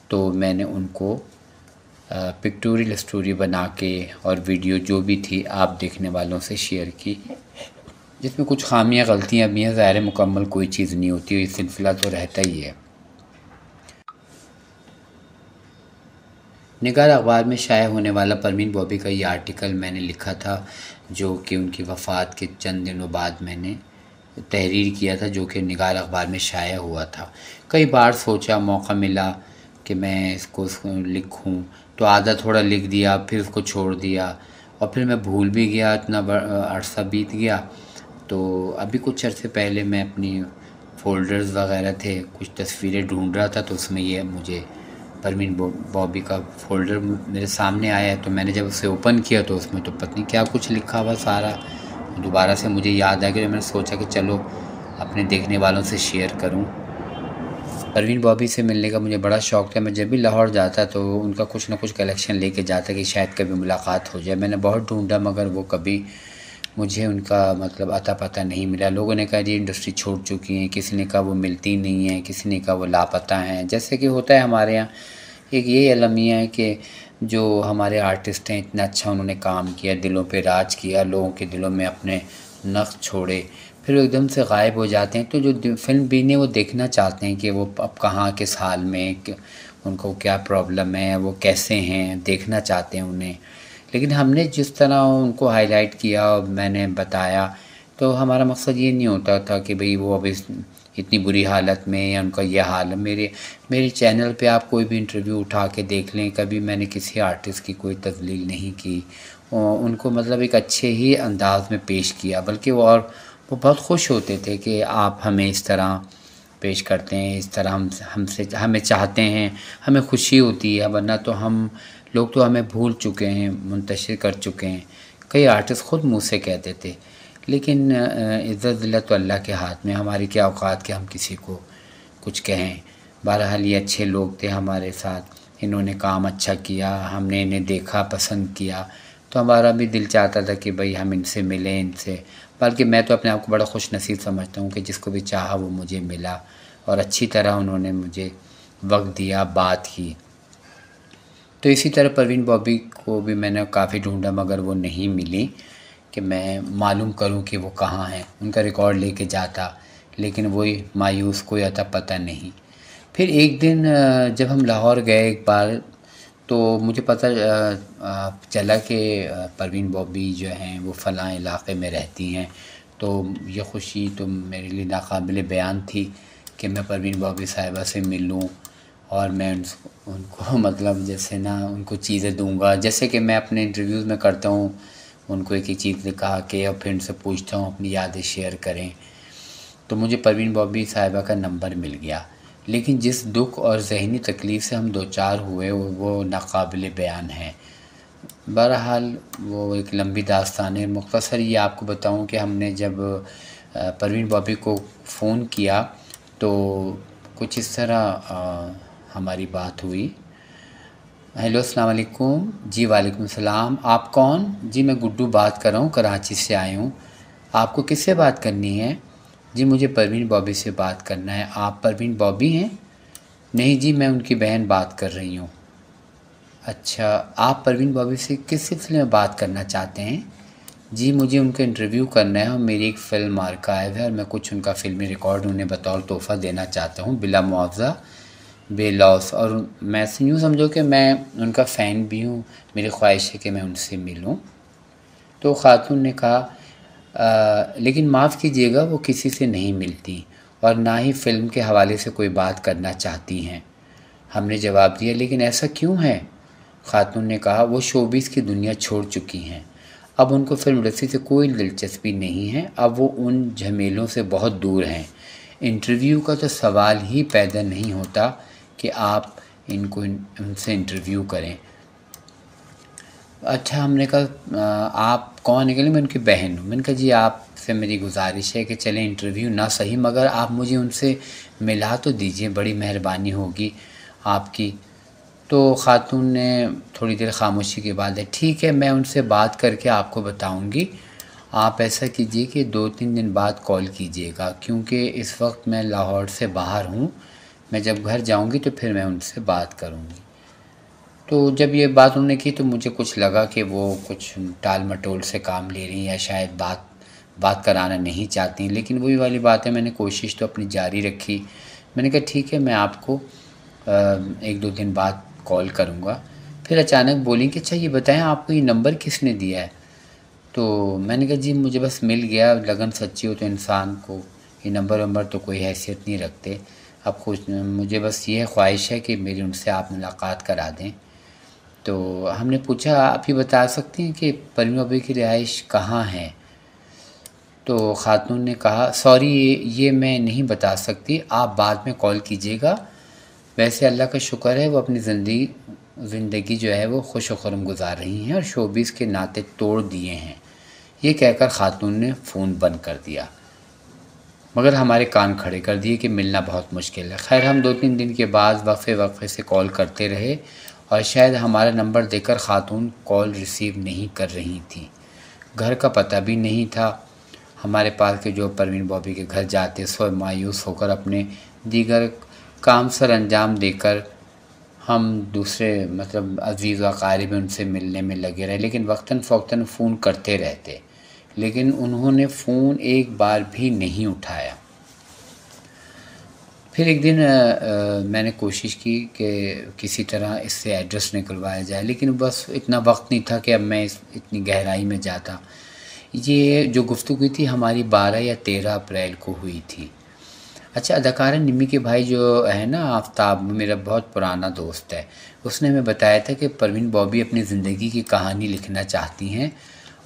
तो मैंने उनको पिक्टोरियल स्टोरी बना के और वीडियो जो भी थी आप देखने वालों से शेयर की, जिसमें कुछ खामियां गलतियां भी हैं। ज़ाहिर मुकम्मल कोई चीज़ नहीं होती, ये सिलसिला तो रहता ही है। निगार अखबार में शाया होने वाला परवीन बॉबी का ये आर्टिकल मैंने लिखा था, जो कि उनकी वफ़ात के चंद दिनों बाद मैंने तहरीर किया था, जो कि निगार अखबार में शाया हुआ था। कई बार सोचा, मौका मिला कि मैं इसको लिखूं, तो आधा थोड़ा लिख दिया, फिर उसको छोड़ दिया और फिर मैं भूल भी गया, इतना अरसा बीत गया। तो अभी कुछ अरसे पहले मैं अपनी फ़ोल्डर्स वगैरह थे, कुछ तस्वीरें ढूंढ रहा था, तो उसमें ये मुझे परवीन बॉबी का फ़ोल्डर मेरे सामने आया है। तो मैंने जब उसे ओपन किया तो उसमें तो पता नहीं क्या कुछ लिखा हुआ सारा। दोबारा से मुझे याद आ गया, मैंने सोचा कि चलो अपने देखने वालों से शेयर करूं। परवीन बॉबी से मिलने का मुझे बड़ा शौक़ था। मैं जब भी लाहौर जाता तो उनका कुछ ना कुछ कलेक्शन लेके जाता कि शायद कभी मुलाकात हो जाए। मैंने बहुत ढूंढा मगर वो कभी मुझे उनका मतलब अता पता नहीं मिला। लोगों ने कहा जी इंडस्ट्री छोड़ चुकी हैं, किसी ने कहा वो मिलती नहीं है, किसी ने कहा वो लापता हैं। जैसे कि होता है हमारे यहाँ, एक ये अलमिया है कि जो हमारे आर्टिस्ट हैं इतना अच्छा उन्होंने काम किया, दिलों पे राज किया, लोगों के दिलों में अपने नक्श छोड़े, फिर वो एकदम से गायब हो जाते हैं। तो जो फिल्म बीने वो देखना चाहते हैं कि वो अब कहाँ किस हाल में, उनको क्या प्रॉब्लम है, वो कैसे हैं, देखना चाहते हैं उन्हें। लेकिन हमने जिस तरह उनको हाईलाइट किया और मैंने बताया, तो हमारा मकसद ये नहीं होता था कि भाई वो अब इतनी बुरी हालत में या उनका यह हाल है। मेरे चैनल पे आप कोई भी इंटरव्यू उठा के देख लें, कभी मैंने किसी आर्टिस्ट की कोई तज़लील नहीं की, उनको मतलब एक अच्छे ही अंदाज में पेश किया। बल्कि वो बहुत खुश होते थे कि आप हमें इस तरह पेश करते हैं, इस तरह हमें चाहते हैं, हमें खुशी होती है। वरना तो हम लोग तो हमें भूल चुके हैं, मुंतशिर कर चुके हैं। कई आर्टिस्ट ख़ुद मुँह से कहते थे। लेकिन इज़्ज़त ज़िल्लत तो अल्लाह के हाथ में, हमारी क्या औकात कि हम किसी को कुछ कहें। बहरहाल ये अच्छे लोग थे हमारे साथ, इन्होंने काम अच्छा किया, हमने इन्हें देखा, पसंद किया, तो हमारा भी दिल चाहता था कि भाई हम इनसे मिलें, इनसे। बल्कि मैं तो अपने आप को बड़ा खुश नसीब समझता हूँ कि जिसको भी चाहा वो मुझे मिला और अच्छी तरह उन्होंने मुझे वक्त दिया, बात की। तो इसी तरह परवीन बॉबी को भी मैंने काफ़ी ढूंढा मगर वो नहीं मिली कि मैं मालूम करूं कि वो कहाँ हैं। उनका रिकॉर्ड लेके जाता, लेकिन वही मायूस, कोई अता पता नहीं। फिर एक दिन जब हम लाहौर गए एक बार, तो मुझे पता चला कि परवीन बॉबी जो हैं वो फ़लाँ इलाक़े में रहती हैं। तो ये खुशी तो मेरे लिए नाकाबिले बयान थी कि मैं परवीन बॉबी साहिबा से मिलूं और मैं उनको मतलब जैसे ना उनको चीज़ें दूंगा, जैसे कि मैं अपने इंटरव्यूज़ में करता हूँ। उनको एक ही चीज़ दिखा के और फिर उनसे पूछता हूँ अपनी यादें शेयर करें। तो मुझे परवीन बॉबी साहिबा का नंबर मिल गया, लेकिन जिस दुख और ज़हनी तकलीफ़ से हम दो चार हुए वो नाकाबिल बयान है। बहरहाल वो एक लंबी दास्तान है। मुख्तसर ये आपको बताऊं कि हमने जब परवीन बॉबी को फ़ोन किया तो कुछ इस तरह हमारी बात हुई। हेलो अस्सलाम वालेकुम। जी वालेकुम सलाम। आप कौन? जी मैं गुड्डू बात कर रहा हूँ, कराची से आए हूँ। आपको किससे बात करनी है? जी मुझे परवीन बॉबी से बात करना है। आप परवीन बॉबी हैं? नहीं जी, मैं उनकी बहन बात कर रही हूँ। अच्छा, आप परवीन बॉबी से किस सिलसिले में बात करना चाहते हैं? जी मुझे उनका इंटरव्यू करना है और मेरी एक फ़िल्म आर्काइव है और मैं कुछ उनका फ़िल्मी रिकॉर्ड उन्हें बतौर तोहफ़ा देना चाहता हूँ बिला मुआवज़ा, बेलॉस। और मैं यूँ समझो कि मैं उनका फ़ैन भी हूँ, मेरी ख्वाहिश है कि मैं उनसे मिलूँ। तो ख़ातून ने कहा लेकिन माफ़ कीजिएगा, वो किसी से नहीं मिलती और ना ही फ़िल्म के हवाले से कोई बात करना चाहती हैं। हमने जवाब दिया, लेकिन ऐसा क्यों है? ख़ातून ने कहा, वो शोबिज़ की दुनिया छोड़ चुकी हैं, अब उनको फ़िल्म इंडस्ट्री से कोई दिलचस्पी नहीं है, अब वो उन झमेलों से बहुत दूर हैं। इंटरव्यू का तो सवाल ही पैदा नहीं होता कि आप उनसे इंटरव्यू करें। अच्छा, हमने कहा आप कौन है? कहने मैं उनकी बहन हूँ। मैंने कहा जी आपसे मेरी गुजारिश है कि चलें इंटरव्यू ना सही मगर आप मुझे उनसे मिला तो दीजिए, बड़ी मेहरबानी होगी आपकी। तो ख़ातून ने थोड़ी देर ख़ामोशी के बाद है, ठीक है मैं उनसे बात करके आपको बताऊंगी। आप ऐसा कीजिए कि 2-3 दिन बाद कॉल कीजिएगा, क्योंकि इस वक्त मैं लाहौर से बाहर हूँ। मैं जब घर जाऊंगी तो फिर मैं उनसे बात करूंगी। तो जब ये बात उन्होंने की तो मुझे कुछ लगा कि वो कुछ टाल मटोल से काम ले रही हैं या शायद बात कराना नहीं चाहती, लेकिन वही वाली बात है, मैंने कोशिश तो अपनी जारी रखी। मैंने कहा ठीक है मैं आपको 1-2 दिन बाद कॉल करूँगा। फिर अचानक बोली कि अच्छा ये बताएं आपको ये नंबर किसने दिया है? तो मैंने कहा जी मुझे बस मिल गया, लगन सच्ची हो तो इंसान को ये नंबर वंबर तो कोई हैसियत नहीं रखते। अब कुछ मुझे बस ये ख्वाहिश है कि मेरी उनसे आप मुलाकात करा दें। तो हमने पूछा आप ये बता सकती हैं कि परवीन बाबी की रिहाइश कहाँ है? तो ख़ातून ने कहा सॉरी ये मैं नहीं बता सकती, आप बाद में कॉल कीजिएगा। वैसे अल्लाह का शुक्र है वो अपनी ज़िंदगी जो है वो खुश खुर्रम गुजार रही हैं और शोबिज़ के नाते तोड़ दिए हैं। ये कहकर ख़ातून ने फ़ोन बंद कर दिया, मगर हमारे कान खड़े कर दिए कि मिलना बहुत मुश्किल है। खैर हम 2-3 दिन के बाद वक्फे वक्फे से कॉल करते रहे और शायद हमारा नंबर देकर ख़ातून कॉल रिसीव नहीं कर रही थी। घर का पता भी नहीं था हमारे पास कि जो परवीन बॉबी के घर जाते सो मायूस होकर अपने दीगर काम सर अंजाम देकर हम दूसरे मतलब अज़ीज़ व अक़ारिब उनसे मिलने में लगे रहे, लेकिन वक्तन फ़ौक्तन फ़ोन करते रहते, लेकिन उन्होंने फ़ोन एक बार भी नहीं उठाया। फिर एक दिन मैंने कोशिश की कि किसी तरह इससे एड्रेस निकलवाया जाए, लेकिन बस इतना वक्त नहीं था कि अब मैं इतनी गहराई में जाता। ये जो गुफ्तगू थी हमारी 12 या 13 अप्रैल को हुई थी। अच्छा, अदाकारा निम्मी के भाई जो है ना आफ्ताब, मेरा बहुत पुराना दोस्त है, उसने हमें बताया था कि परवीन बॉबी अपनी ज़िंदगी की कहानी लिखना चाहती हैं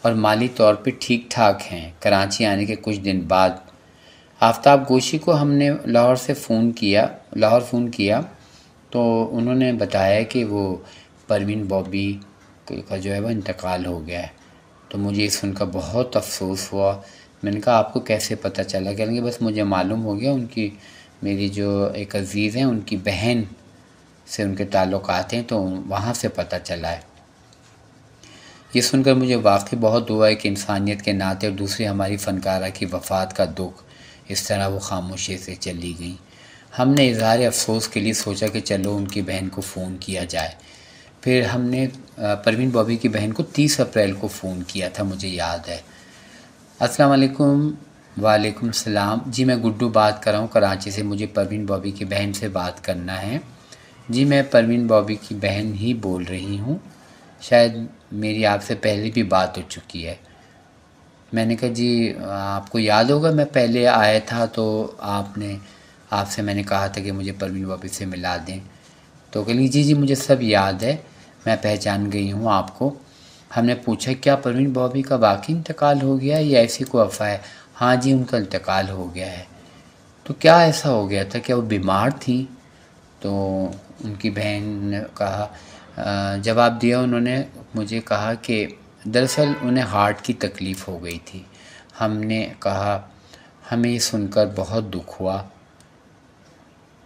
और माली तौर पे ठीक ठाक हैं। कराची आने के कुछ दिन बाद आफ्ताब गोशी को हमने लाहौर फ़ोन किया तो उन्होंने बताया कि वो परवीन बॉबी का जो है वो इंतकाल हो गया है। तो मुझे ये सुनकर बहुत अफ़सोस हुआ। मैंने कहा आपको कैसे पता चला? कहेंगे बस मुझे मालूम हो गया, उनकी मेरी जो एक अज़ीज़ हैं उनकी बहन से उनके ताल्लुकात हैं तो वहाँ से पता चला है। ये सुनकर मुझे वाकई बहुत दुआ है कि इंसानियत के नाते और दूसरी हमारी फ़नकारा की वफ़ात का दुख इस तरह वो खामोशी से चली गई। हमने इज़हार अफ़सोस के लिए सोचा कि चलो उनकी बहन को फ़ोन किया जाए। फिर हमने परवीन बॉबी की बहन को 30 अप्रैल को फ़ोन किया था, मुझे याद है। अस्सलाम वालेकुम। वालेकुम सलाम। जी मैं गुड्डू बात कर रहा हूँ कराची से, मुझे परवीन बॉबी की बहन से बात करना है। जी मैं परवीन बॉबी की बहन ही बोल रही हूँ, शायद मेरी आपसे पहले भी बात हो चुकी है। मैंने कहा जी आपको याद होगा मैं पहले आया था तो आपसे मैंने कहा था कि मुझे परवीन बॉबी से मिला दें। तो कह ली जी जी मुझे सब याद है, मैं पहचान गई हूँ आपको। हमने पूछा क्या परवीन बॉबी का वाकई इंतकाल हो गया है या ऐसी कोई अफवाह है? हाँ जी उनका इंतकाल हो गया है। तो क्या ऐसा हो गया था, क्या वो बीमार थी? तो उनकी बहन ने कहा, जवाब दिया उन्होंने, मुझे कहा कि दरअसल उन्हें हार्ट की तकलीफ़ हो गई थी। हमने कहा, हमें ये सुनकर बहुत दुख हुआ,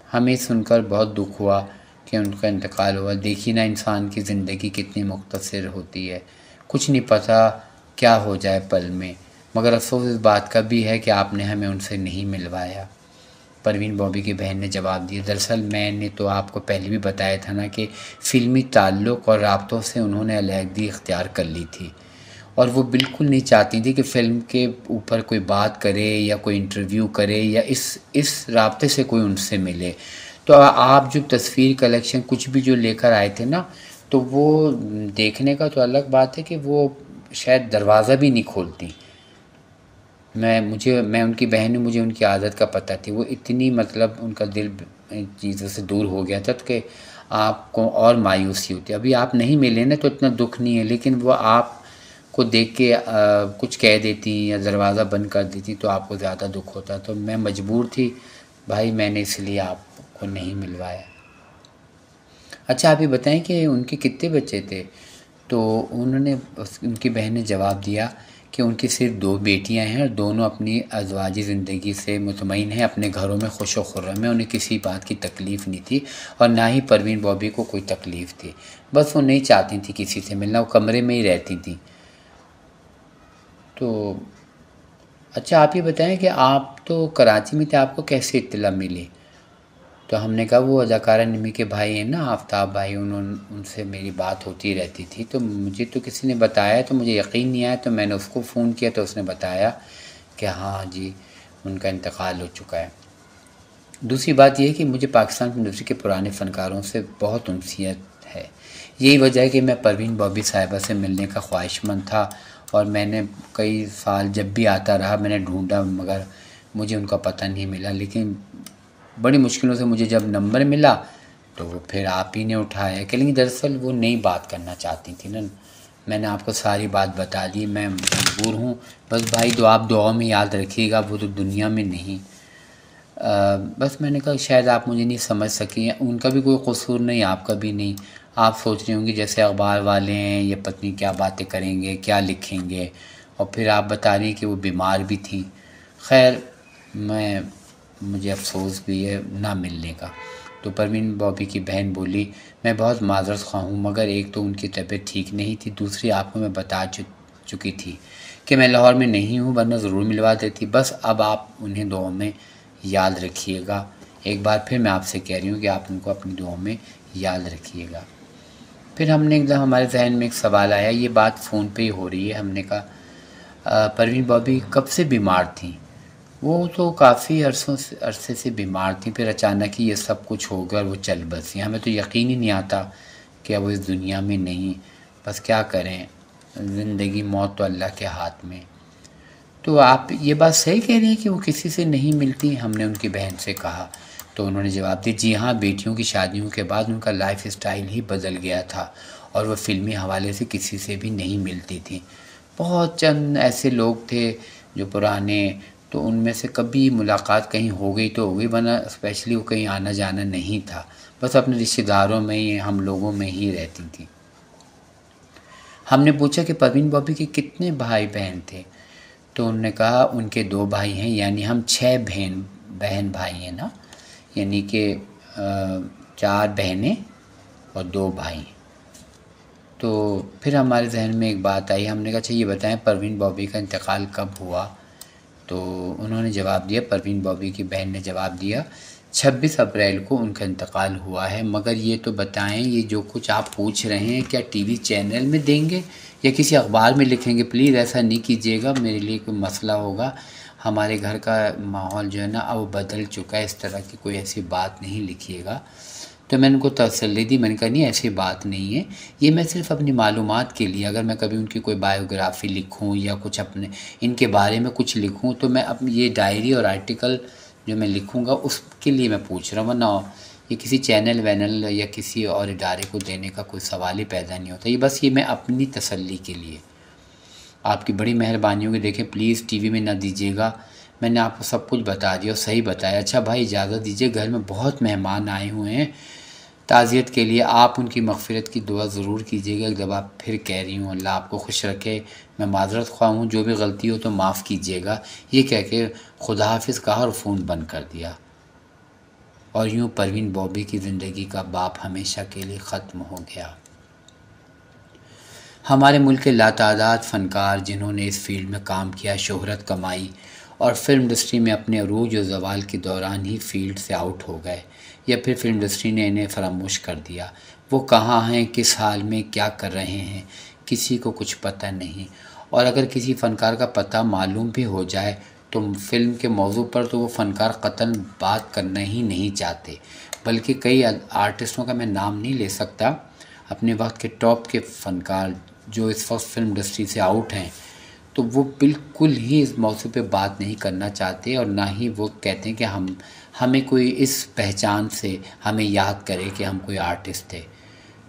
हमें सुनकर बहुत दुख हुआ कि उनका इंतकाल हुआ। देखिए ना, इंसान की ज़िंदगी कितनी मुख्तसर होती है, कुछ नहीं पता क्या हो जाए पल में। मगर अफसोस इस बात का भी है कि आपने हमें उनसे नहीं मिलवाया। परवीन बॉबी की बहन ने जवाब दिया, दरअसल मैंने तो आपको पहले भी बताया था ना कि फ़िल्मी ताल्लुक़ और राब्तों से उन्होंने अलहदगी इख्तियार कर ली थी, और वो बिल्कुल नहीं चाहती थी कि फ़िल्म के ऊपर कोई बात करे या कोई इंटरव्यू करे या इस राब्ते से कोई उनसे मिले। तो आप जो तस्वीर कलेक्शन कुछ भी जो लेकर आए थे ना, तो वो देखने का तो अलग बात है कि वो शायद दरवाज़ा भी नहीं खोलती। मैं उनकी बहन हूँ, मुझे उनकी आदत का पता थी। वो इतनी मतलब उनका दिल चीज़ों से दूर हो गया था कि आपको और मायूसी होती। अभी आप नहीं मिले ना तो इतना दुःख नहीं है, लेकिन वो आपको देख के कुछ कह देती या दरवाज़ा बंद कर देती तो आपको ज़्यादा दुःख होता। तो मैं मजबूर थी भाई, मैंने इसलिए आपको नहीं मिलवाया। अच्छा, आप ये बताएं कि उनके कितने बच्चे थे? तो उनकी बहन ने जवाब दिया कि उनकी सिर्फ 2 बेटियां हैं और दोनों अपनी अज़वाजी ज़िंदगी से मुतमईन हैं, अपने घरों में खुश व खुर्रम हैं। उन्हें किसी बात की तकलीफ़ नहीं थी और ना ही परवीन बॉबी को कोई तकलीफ़ थी। बस वो नहीं चाहती थी किसी से मिलना, वो कमरे में ही रहती थी। तो अच्छा, आप ये बताएं कि आप तो कराची में थे, आपको कैसे इत्तला मिली? तो हमने कहा, वो अदाकारा निमी के भाई हैं ना, आफ्ताब भाई, उनसे मेरी बात होती रहती थी। तो मुझे तो किसी ने बताया, तो मुझे यकीन नहीं आया, तो मैंने उसको फ़ोन किया तो उसने बताया कि हाँ जी, उनका इंतकाल हो चुका है। दूसरी बात यह है कि मुझे पाकिस्तान फिल्म इंडस्ट्री के पुराने फ़नकारों से बहुत उनसियत है। यही वजह है कि मैं परवीन बॉबी साहिबा से मिलने का ख्वाहिशमंद था, और मैंने कई साल जब भी आता रहा मैंने ढूंढा, मगर मुझे उनका पता नहीं मिला। लेकिन बड़ी मुश्किलों से मुझे जब नंबर मिला तो फिर आप ही ने उठाया। कि लेकिन दरअसल वो नई बात करना चाहती थी ना, मैंने आपको सारी बात बता दी, मैं मजबूर हूँ। बस भाई, आप दुआ में याद रखिएगा, वो तो दुनिया में नहीं। बस मैंने कहा शायद आप मुझे नहीं समझ सकी, उनका भी कोई कसूर नहीं, आपका भी नहीं। आप सोच रही होंगी जैसे अखबार वाले हैं, ये पत्नी क्या बातें करेंगे, क्या लिखेंगे, और फिर आप बता रही कि वो बीमार भी थी। खैर, मुझे अफसोस भी है ना मिलने का। तो परवीन बॉबी की बहन बोली, मैं बहुत माज़रत ख़्वाह हूँ, मगर एक तो उनकी तबीयत ठीक नहीं थी, दूसरी आपको मैं बता चुकी थी कि मैं लाहौर में नहीं हूँ, वरना ज़रूर मिलवा देती। बस अब आप उन्हें दुआ में याद रखिएगा। एक बार फिर मैं आपसे कह रही हूँ कि आप उनको अपनी दुआ में याद रखिएगा। फिर एकदम हमारे जहन में एक सवाल आया, ये बात फ़ोन पे ही हो रही है। हमने कहा, परवीन बॉबी कब से बीमार थी? वो तो काफ़ी अरसे से बीमार थी, फिर अचानक ही ये सब कुछ हो गया और वो चल बसी। हमें तो यकीन ही नहीं आता कि अब वो इस दुनिया में नहीं। बस क्या करें, ज़िंदगी मौत तो अल्लाह के हाथ में। तो आप ये बात सही कह रही हैं कि वो किसी से नहीं मिलती? हमने उनकी बहन से कहा। तो उन्होंने जवाब दिया, जी हाँ, बेटियों की शादियों के बाद उनका लाइफ स्टाइल ही बदल गया था और वह फ़िल्मी हवाले से किसी से भी नहीं मिलती थी। बहुत चंद ऐसे लोग थे जो पुराने, तो उनमें से कभी मुलाकात कहीं हो गई तो हो गई, वरना स्पेशली वो कहीं आना जाना नहीं था। बस अपने रिश्तेदारों में ही, हम लोगों में ही रहती थी। हमने पूछा कि परवीन बॉबी के कितने भाई बहन थे? तो उन्होंने कहा, उनके 2 भाई हैं, यानी हम 6 बहन भाई हैं ना, यानी कि 4 बहनें और 2 भाई। तो फिर हमारे जहन में एक बात आई। हमने कहा, अच्छा ये बताएं परवीन बॉबी का इंतकाल कब हुआ? तो उन्होंने जवाब दिया, परवीन बॉबी की बहन ने जवाब दिया, 26 अप्रैल को उनका इंतकाल हुआ है। मगर ये तो बताएं, ये जो कुछ आप पूछ रहे हैं क्या टीवी चैनल में देंगे या किसी अखबार में लिखेंगे? प्लीज़ ऐसा नहीं कीजिएगा, मेरे लिए कोई मसला होगा। हमारे घर का माहौल जो है ना, अब बदल चुका है, इस तरह की कोई ऐसी बात नहीं लिखिएगा। तो मैंने उनको तसल्ली दी, मैंने कहा नहीं, ऐसी बात नहीं है, ये मैं सिर्फ़ अपनी मालूमात के लिए, अगर मैं कभी उनकी कोई बायोग्राफ़ी लिखूं या कुछ अपने इनके बारे में कुछ लिखूं, तो मैं अपनी ये डायरी और आर्टिकल जो मैं लिखूंगा उसके लिए मैं पूछ रहा हूँ, वरना ये किसी चैनल वैनल या किसी और इदारे को देने का कोई सवाल ही पैदा नहीं होता। ये बस ये मैं अपनी तसल्ली के लिए। आपकी बड़ी मेहरबानी होगी, देखें प्लीज़ टीवी में ना दीजिएगा, मैंने आपको सब कुछ बता दिया और सही बताया। अच्छा भाई इजाज़त दीजिए, घर में बहुत मेहमान आए हुए हैं ताज़ियत के लिए, आप उनकी मग़फ़िरत की दुआ ज़रूर कीजिएगा। एक दफ़ा फिर कह रही हूँ, अल्लाह आपको खुश रखे। मैं माज़रत ख़्वाह हूँ, जो भी गलती हो तो माफ़ कीजिएगा। ये कह के खुदा हाफ़िज़ कहा और फ़ोन बंद कर दिया। और यूँ परवीन बॉबी की ज़िंदगी का बाप हमेशा के लिए ख़त्म हो गया। हमारे मुल्क के लातादाद फ़नकार जिन्होंने इस फ़ील्ड में काम किया, शोहरत कमाई और फ़िल्म इंडस्ट्री में अपने अरूज और ज़वाल के दौरान ही फ़ील्ड से आउट हो गए या फिर फ़िल्म इंडस्ट्री ने इन्हें फ़रामोश कर दिया। वो कहाँ हैं, किस हाल में क्या कर रहे हैं, किसी को कुछ पता नहीं। और अगर किसी फ़नकार का पता मालूम भी हो जाए तो फ़िल्म के मौजू पर तो वो फ़नकार क़तन बात करना ही नहीं चाहते। बल्कि कई आर्टिस्टों का मैं नाम नहीं ले सकता, अपने वक्त के टॉप के फ़नकार जो इस वक्त फ़िल्म इंडस्ट्री से आउट हैं, तो वो बिल्कुल ही इस मौज़ू पे बात नहीं करना चाहते और ना ही वो कहते हैं कि हमें कोई इस पहचान से हमें याद करे कि हम कोई आर्टिस्ट थे।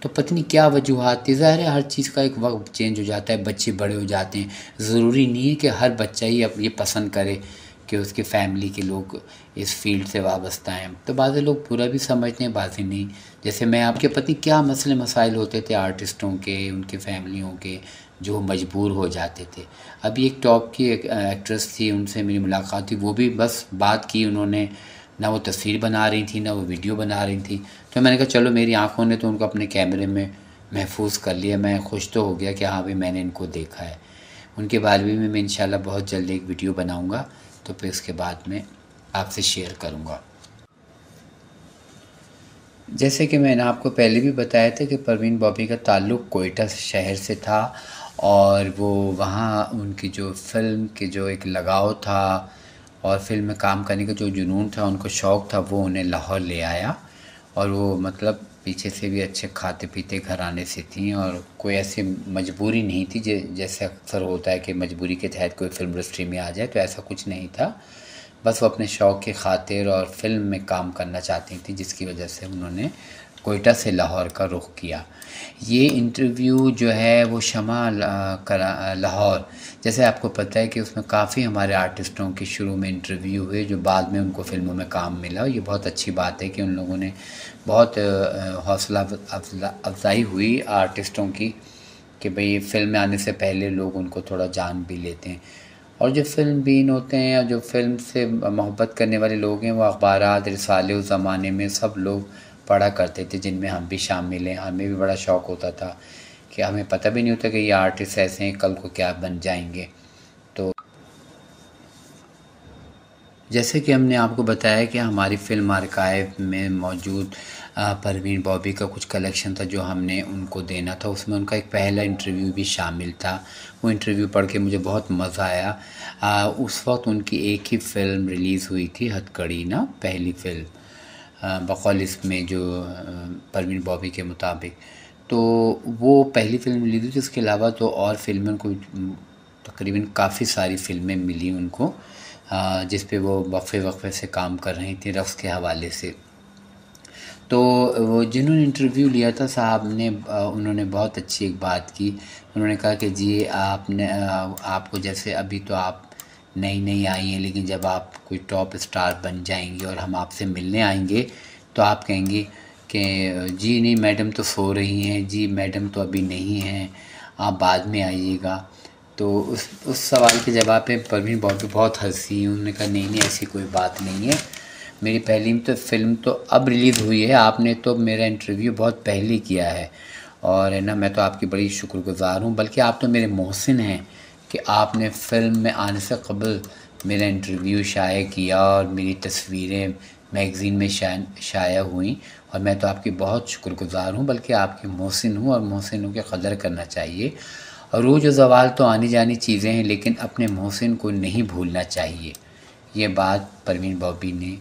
तो पता नहीं क्या वजूहात थी। ज़ाहिर है हर चीज़ का एक वक्त चेंज हो जाता है, बच्चे बड़े हो जाते हैं। ज़रूरी नहीं है कि हर बच्चा ही अब ये पसंद करे कि उसके फैमिली के लोग इस फील्ड से वाबस्ता हैं। तो बाज़ लोग बुरा भी समझते हैं, बाज़ नहीं। जैसे मैं आपके पति क्या मसले मसाइल होते थे आर्टिस्टों के, उनके फैमिलियों के, जो मजबूर हो जाते थे। अभी एक टॉप की एक एक्ट्रेस थी, उनसे मेरी मुलाकात थी। वो भी बस बात की उन्होंने, ना वो तस्वीर बना रही थी ना वो वीडियो बना रही थी। तो मैंने कहा चलो मेरी आँखों ने तो उनको अपने कैमरे में महफूज कर लिया। मैं खुश तो हो गया कि हाँ भाई मैंने इनको देखा है। उनके बारे में मैं इंशाल्लाह बहुत जल्द एक वीडियो बनाऊँगा, तो फिर उसके बाद में आपसे शेयर करूँगा। जैसे कि मैंने आपको पहले भी बताया था कि परवीन बॉबी का ताल्लुक़ कोयटा शहर से था और वो वहाँ उनकी जो फ़िल्म के जो एक लगाव था और फ़िल्म में काम करने का जो जुनून था, उनको शौक़ था, वो उन्हें लाहौर ले आया। और वो मतलब पीछे से भी अच्छे खाते पीते घराने से थीं और कोई ऐसी मजबूरी नहीं थी जैसे अक्सर होता है कि मजबूरी के तहत कोई फ़िल्म इंडस्ट्री में आ जाए, तो ऐसा कुछ नहीं था। बस वो अपने शौक़ की खातिर और फ़िल्म में काम करना चाहती थी, जिसकी वजह से उन्होंने कोयटा से लाहौर का रुख किया। ये इंटरव्यू जो है वो शमा लाहौर, जैसे आपको पता है कि उसमें काफ़ी हमारे आर्टिस्टों के शुरू में इंटरव्यू हुए जो बाद में उनको फ़िल्मों में काम मिला। ये बहुत अच्छी बात है कि उन लोगों ने बहुत हौसला अफजाई हुई आर्टिस्टों की कि भाई फ़िल्म में आने से पहले लोग उनको थोड़ा जान भी लेते हैं। और जो फ़िल्म बीन होते हैं या जो फ़िल्म से मोहब्बत करने वाले लोग हैं, वो अखबारात रिसाले उस ज़माने में सब लोग पढ़ा करते थे, जिनमें हम भी शामिल हैं। हमें भी बड़ा शौक़ होता था कि हमें पता भी नहीं होता कि ये आर्टिस्ट ऐसे हैं, कल को क्या बन जाएंगे। तो जैसे कि हमने आपको बताया कि हमारी फ़िल्म आर्काइव में मौजूद परवीन बॉबी का कुछ कलेक्शन था जो हमने उनको देना था, उसमें उनका एक पहला इंटरव्यू भी शामिल था। वो इंटरव्यू पढ़ के मुझे बहुत मज़ा आया। उस वक्त उनकी एक ही फ़िल्म रिलीज़ हुई थी, हथकड़ी ना, पहली फ़िल्म बकौल इसमें जो परवीन बॉबी के मुताबिक। तो वो पहली फ़िल्म रिलीज़ हुई थी, उसके अलावा तो और फ़िल्में उनको तकरीबन काफ़ी सारी फ़िल्में मिली उनको, जिस पे वो वक्फ़े से काम कर रही थी रक़्स के हवाले से। तो वो जिन्होंने इंटरव्यू लिया था साहब ने, उन्होंने बहुत अच्छी एक बात की। उन्होंने कहा कि जी आपको जैसे अभी तो आप नई आई हैं, लेकिन जब आप कोई टॉप स्टार बन जाएंगी और हम आपसे मिलने आएंगे तो आप कहेंगी कि जी नहीं मैडम तो सो रही हैं, जी मैडम तो अभी नहीं हैं, आप बाद में आइएगा। तो उस सवाल के जवाब पे परवीन बॉबी बहुत हंसी। उन्होंने कहा नहीं ऐसी कोई बात नहीं है, मेरी पहली तो फ़िल्म तो अब रिलीज़ हुई है, आपने तो मेरा इंटरव्यू बहुत पहले किया है और है ना, मैं तो आपकी बड़ी शुक्रगुज़ार हूँ। बल्कि आप तो मेरे मोहसिन हैं कि आपने फ़िल्म में आने से क़बल मेरा इंटरव्यू शाया किया और मेरी तस्वीरें मैगज़ीन में शाया हुई, और मैं तो आपकी बहुत शुक्रगुज़ार हूँ, बल्कि आपकी मोहसिन हूँ और मोहसिनों की कदर करना चाहिए। और रूज और ज़वाल तो आनी जानी चीज़ें हैं, लेकिन अपने मोहसिन को नहीं भूलना चाहिए। ये बात परवीन बॉबी ने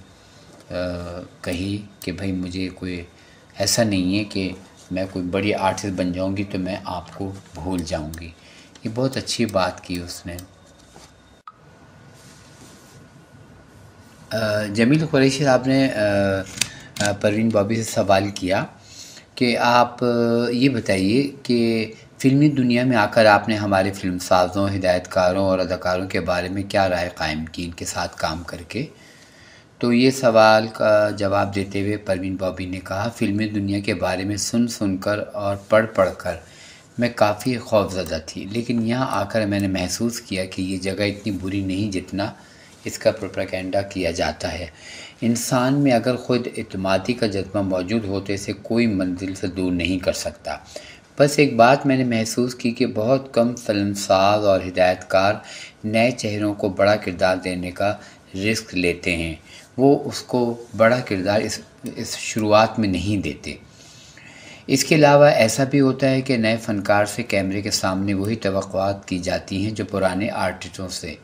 कही कि भाई मुझे कोई ऐसा नहीं है कि मैं कोई बड़ी आर्टिस्ट बन जाऊंगी तो मैं आपको भूल जाऊंगी। ये बहुत अच्छी बात की उसने। जमील कुरैशी साहब ने परवीन बॉबी से सवाल किया कि आप ये बताइए कि फ़िल्मी दुनिया में आकर आपने हमारे फ़िल्मसाज़ों, हिदायतकारों और अदाकारों के बारे में क्या राय कायम की इनके साथ काम करके? तो ये सवाल का जवाब देते हुए परवीन बॉबी ने कहा, फ़िल्मी दुनिया के बारे में सुन कर और पढ़ कर मैं काफ़ी खौफ़ज़दा थी, लेकिन यहाँ आकर मैंने महसूस किया कि ये जगह इतनी बुरी नहीं जितना इसका प्रोपेगेंडा किया जाता है। इंसान में अगर खुद एतमादी का जज्बा मौजूद हो तो इसे कोई मंजिल से दूर नहीं कर सकता। बस एक बात मैंने महसूस की कि बहुत कम फिल्मसाज और हिदायतकार नए चेहरों को बड़ा किरदार देने का रिस्क लेते हैं। वो उसको बड़ा किरदार इस शुरुआत में नहीं देते। इसके अलावा ऐसा भी होता है कि नए फ़नकार से कैमरे के सामने वही तवक्कुआत की जाती हैं जो पुराने आर्टिस्टों से।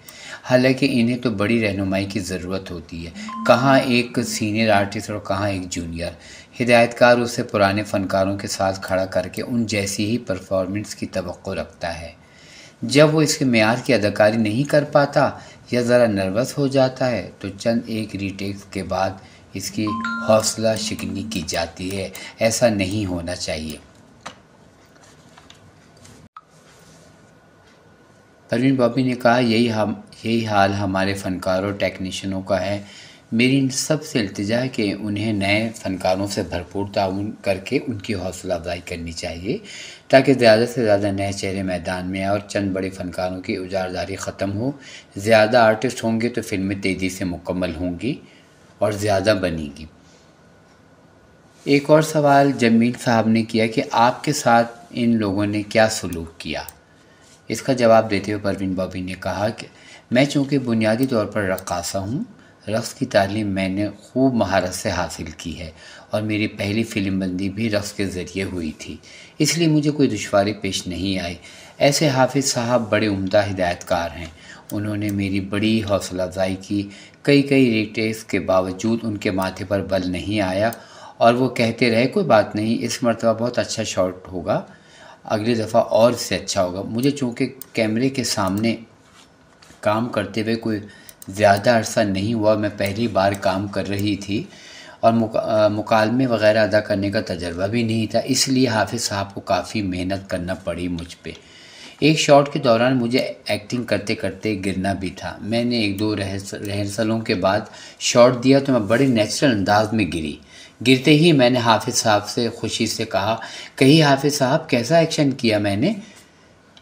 हालांकि इन्हें तो बड़ी रहनुमाई की ज़रूरत होती है, कहाँ एक सीनियर आर्टिस्ट और कहाँ एक जूनियर। हिदायतकार उसे पुराने फ़नकारों के साथ खड़ा करके उन जैसी ही परफॉर्मेंस की तवक्को रखता है। जब वो इसके मेयार की अदाकारी नहीं कर पाता या ज़रा नर्वस हो जाता है तो चंद एक रीटेक्स के बाद इसकी हौसला शिकनी की जाती है। ऐसा नहीं होना चाहिए। परवीन बॉबी ने कहा, यही हाल हमारे फ़नकारों और टेक्नीशियनों का है। मेरी इन सबसे इल्तिजा है कि उन्हें नए फ़नकारों से भरपूर ताउन करके उनकी हौसला अफजाई करनी चाहिए ताकि ज़्यादा से ज़्यादा नए चेहरे मैदान में आए और चंद बड़े फ़नकारों की उजारदारी ख़त्म हो। ज़्यादा आर्टिस्ट होंगे तो फ़िल्में तेज़ी से मुकम्मल होंगी और ज़्यादा बनेंगी। एक और सवाल जमील साहब ने किया कि आपके साथ इन लोगों ने क्या सलूक किया। इसका जवाब देते हुए परवीन बॉबी ने कहा कि मैं चूँकि बुनियादी तौर पर रक्कासा हूँ, रक़्स की तालीम मैंने खूब महारत से हासिल की है और मेरी पहली फ़िल्म बंदी भी रक़्स के ज़रिए हुई थी, इसलिए मुझे कोई दुश्वारी पेश नहीं आई। ऐसे हाफिज़ साहब बड़े उम्दा हिदायतकार हैं। उन्होंने मेरी बड़ी हौसला अफजाई की। कई रीटेक्स के बावजूद उनके माथे पर बल नहीं आया और वो कहते रहे, कोई बात नहीं, इस मर्तबा बहुत अच्छा शॉट होगा, अगली दफ़ा और इससे अच्छा होगा। मुझे चूँकि कैमरे के सामने काम करते हुए कोई ज़्यादा अरसा नहीं हुआ, मैं पहली बार काम कर रही थी और मुकालमे वग़ैरह अदा करने का तजर्बा भी नहीं था, इसलिए हाफिज़ साहब को काफ़ी मेहनत करना पड़ी मुझ पे। एक शॉट के दौरान मुझे एक्टिंग करते करते गिरना भी था। मैंने एक दो रिहर्सलों के बाद शॉट दिया तो मैं बड़े नेचुरल अंदाज में गिरी। गिरते ही मैंने हाफिज़ साहब से खुशी से कहा, कही हाफिज़ साहब कैसा एक्शन किया मैंने।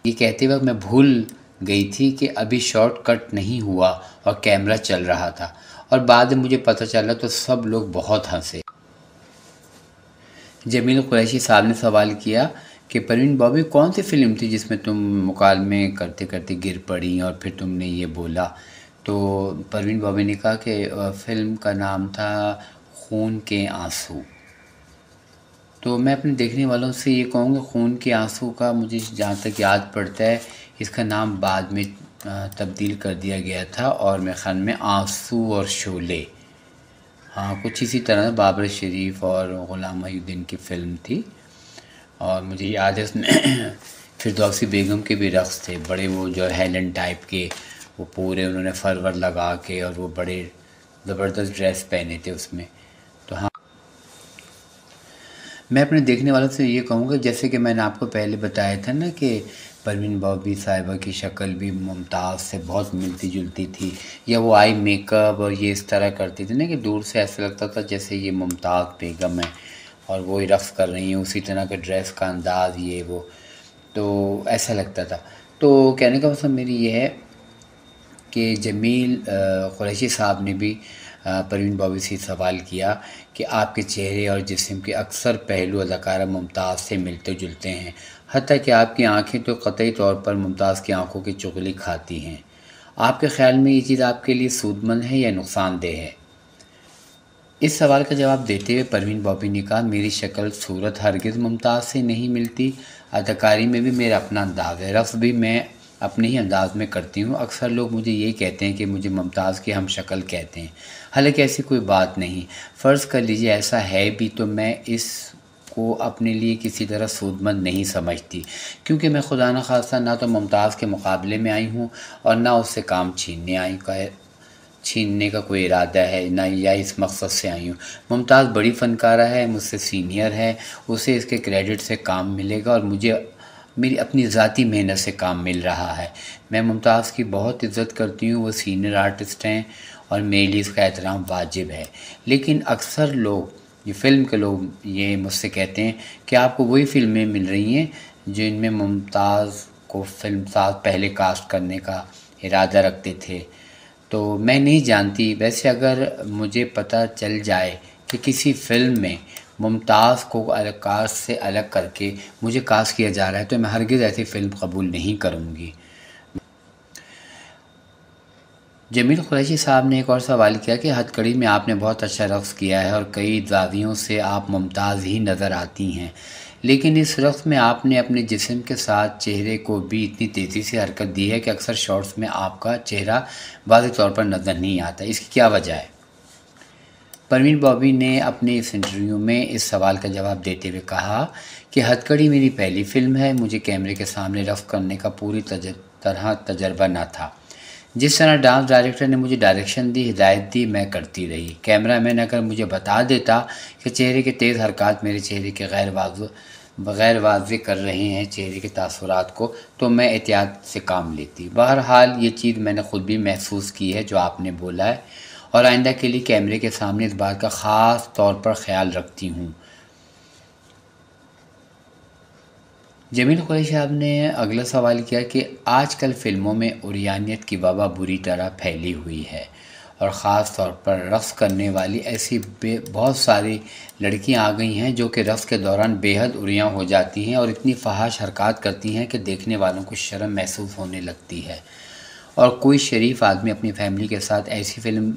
ये कहते वक्त मैं भूल गई थी कि अभी शॉट कट नहीं हुआ और कैमरा चल रहा था, और बाद में मुझे पता चला तो सब लोग बहुत हंसे। जमील कुरैशी साहब ने सवाल किया कि परवीन बॉबी कौन सी फ़िल्म थी जिसमें तुम मुकालमे करते करते गिर पड़ी और फिर तुमने ये बोला। तो परवीन बॉबी ने कहा कि फ़िल्म का नाम था खून के आंसू। तो मैं अपने देखने वालों से ये कहूँगा, खून के आंसू का मुझे जहाँ तक याद पड़ता है इसका नाम बाद में तब्दील कर दिया गया था और मेरे ख़्याल में आंसू और शोले, हाँ कुछ इसी तरह बाबर शरीफ और ग़ुलाम मोहिउद्दीन की फ़िल्म थी। और मुझे याद है उसमें फिरदौसी बेगम के भी रक़्स थे, बड़े वो जो हेलन टाइप के, वो पूरे उन्होंने फरवर लगा के और वो बड़े ज़बरदस्त ड्रेस पहने थे उसमें। तो हाँ, मैं अपने देखने वालों से ये कहूँगा, जैसे कि मैंने आपको पहले बताया था ना कि परवीन बॉबी साहिबा की शक्ल भी मुमताज़ से बहुत मिलती जुलती थी, या वो आई मेकअप और ये इस तरह करती थी ना कि दूर से ऐसा लगता था जैसे ये मुमताज़ बेगम है और वो ही रक़्स कर रही हैं, उसी तरह का ड्रेस का अंदाज़ ये वो, तो ऐसा लगता था। तो कहने का मतलब मेरी ये है कि जमील कुरैशी साहब ने भी परवीन बॉबी से सवाल किया कि आपके चेहरे और जिस्म के अक्सर पहलू अदाकारा मुमताज़ से मिलते जुलते हैं, हत्ता कि आपकी आँखें तो क़तई तौर पर मुमताज़ की आँखों की चुगली खाती हैं। आपके ख़्याल में ये चीज़ आपके लिए सूदमंद है या नुकसानदेह है? इस सवाल का जवाब देते हुए परवीन बॉबी ने कहा, मेरी शक्ल सूरत हरगिज़ मुमताज़ से नहीं मिलती। अदाकारी में भी मेरा अपना अंदाज़ है, रक़्स भी मैं अपने ही अंदाज़ में करती हूँ। अक्सर लोग मुझे यही कहते हैं कि मुझे मुमताज़ की हम शक्ल कहते हैं, हालांकि ऐसी कोई बात नहीं। फ़र्ज़ कर लीजिए ऐसा है भी तो मैं इसको अपने लिए किसी तरह सूदमंद नहीं समझती, क्योंकि मैं खुदा न खास्ता ना तो मुमताज़ के मुकाबले में आई हूँ और ना उससे काम छीनने का कोई इरादा है, ना या इस मकसद से आई हूँ। मुमताज़ बड़ी फ़नकारा है, मुझसे सीनियर है, उसे इसके क्रेडिट से काम मिलेगा और मुझे मेरी अपनी ज़ाती मेहनत से काम मिल रहा है। मैं मुमताज़ की बहुत इज़्ज़त करती हूँ, वो सीनियर आर्टिस्ट हैं और मेरे लिए इसका एहतराम वाजिब है। लेकिन अक्सर लोग, ये फ़िल्म के लोग, ये मुझसे कहते हैं कि आपको वही फ़िल्में मिल रही हैं जिनमें मुमताज़ को फ़िल्मसाज़ पहले कास्ट करने का इरादा रखते थे। तो मैं नहीं जानती, वैसे अगर मुझे पता चल जाए कि किसी फ़िल्म में मुमताज़ को कास्ट से अलग करके मुझे कास्ट किया जा रहा है तो मैं हरगिज़ ऐसी फ़िल्म कबूल नहीं करूँगी। जमील कुरैशी साहब ने एक और सवाल किया कि हथकड़ी में आपने बहुत अच्छा रक़्स किया है और कई जावियों से आप मुमताज़ ही नज़र आती हैं, लेकिन इस रक़्स में आपने अपने जिस्म के साथ चेहरे को भी इतनी तेज़ी से हरकत दी है कि अक्सर शॉट्स में आपका चेहरा वाज़ेह तौर पर नज़र नहीं आता। इसकी क्या वजह है? परवीन बॉबी ने अपने इस इंटरव्यू में इस सवाल का जवाब देते हुए कहा कि हथकड़ी मेरी पहली फ़िल्म है, मुझे कैमरे के सामने रक़्स करने का पूरी तरह तजर्बा न था। जिस तरह डांस डायरेक्टर ने मुझे डायरेक्शन दी, हिदायत दी, मैं करती रही। कैमरामैन अगर मुझे बता देता कि चेहरे के तेज़ हरकत मेरे चेहरे के गैर वाज़ेह कर रहे हैं चेहरे के तासुरात को, तो मैं एहतियात से काम लेती। बहरहाल ये चीज़ मैंने ख़ुद भी महसूस की है जो आपने बोला है, और आइंदा के लिए कैमरे के सामने इस बात का ख़ास तौर पर ख्याल रखती हूँ। जमील कुरैशी साहब ने अगला सवाल किया कि आजकल फ़िल्मों में उरियानियत की वबा बुरी तरह फैली हुई है और ख़ास तौर पर रक़्स करने वाली ऐसी बहुत सारी लड़कियां आ गई हैं जो कि रक़्स के दौरान बेहद उरियां हो जाती हैं और इतनी फ़हाश हरकत करती हैं कि देखने वालों को शर्म महसूस होने लगती है, और कोई शरीफ आदमी अपनी फ़ैमिली के साथ ऐसी फ़िल्म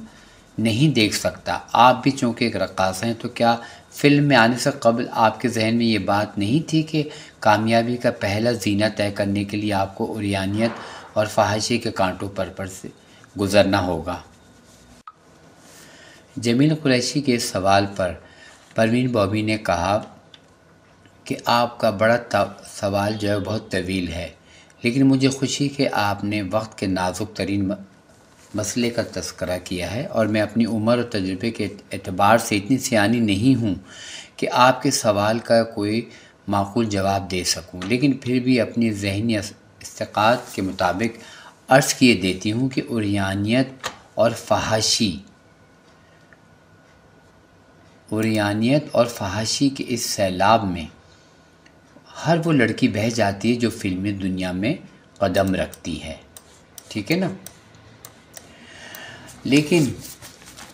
नहीं देख सकता। आप भी चूँकि एक रक़्क़ासा हैं, तो क्या फ़िल्म में आने से क़ब्ल आपके ज़हन में ये बात नहीं थी कि कामयाबी का पहला ज़ीना तय करने के लिए आपको उरियानियत और फ़हाशी के कांटों पर से गुज़रना होगा? जमील कुरैशी के इस सवाल पर परवीन बॉबी ने कहा कि आपका बड़ा सवाल जो है बहुत तवील है, लेकिन मुझे खुशी कि आपने वक्त के नाजुक तरीन मसले का तज़किरा किया है, और मैं अपनी उम्र और तजुर्बे के एतबार से इतनी सियानी नहीं हूँ कि आपके सवाल का कोई माक़ूल जवाब दे सकूँ, लेकिन फिर भी अपनी ज़हनी इस्तिक़ात के मुताबिक अर्ज़ किए देती हूँ कि उरियानियत और फ़हाशी के इस सैलाब में हर वो लड़की बह जाती है जो फ़िल्मी दुनिया में कदम रखती है, ठीक है ना। लेकिन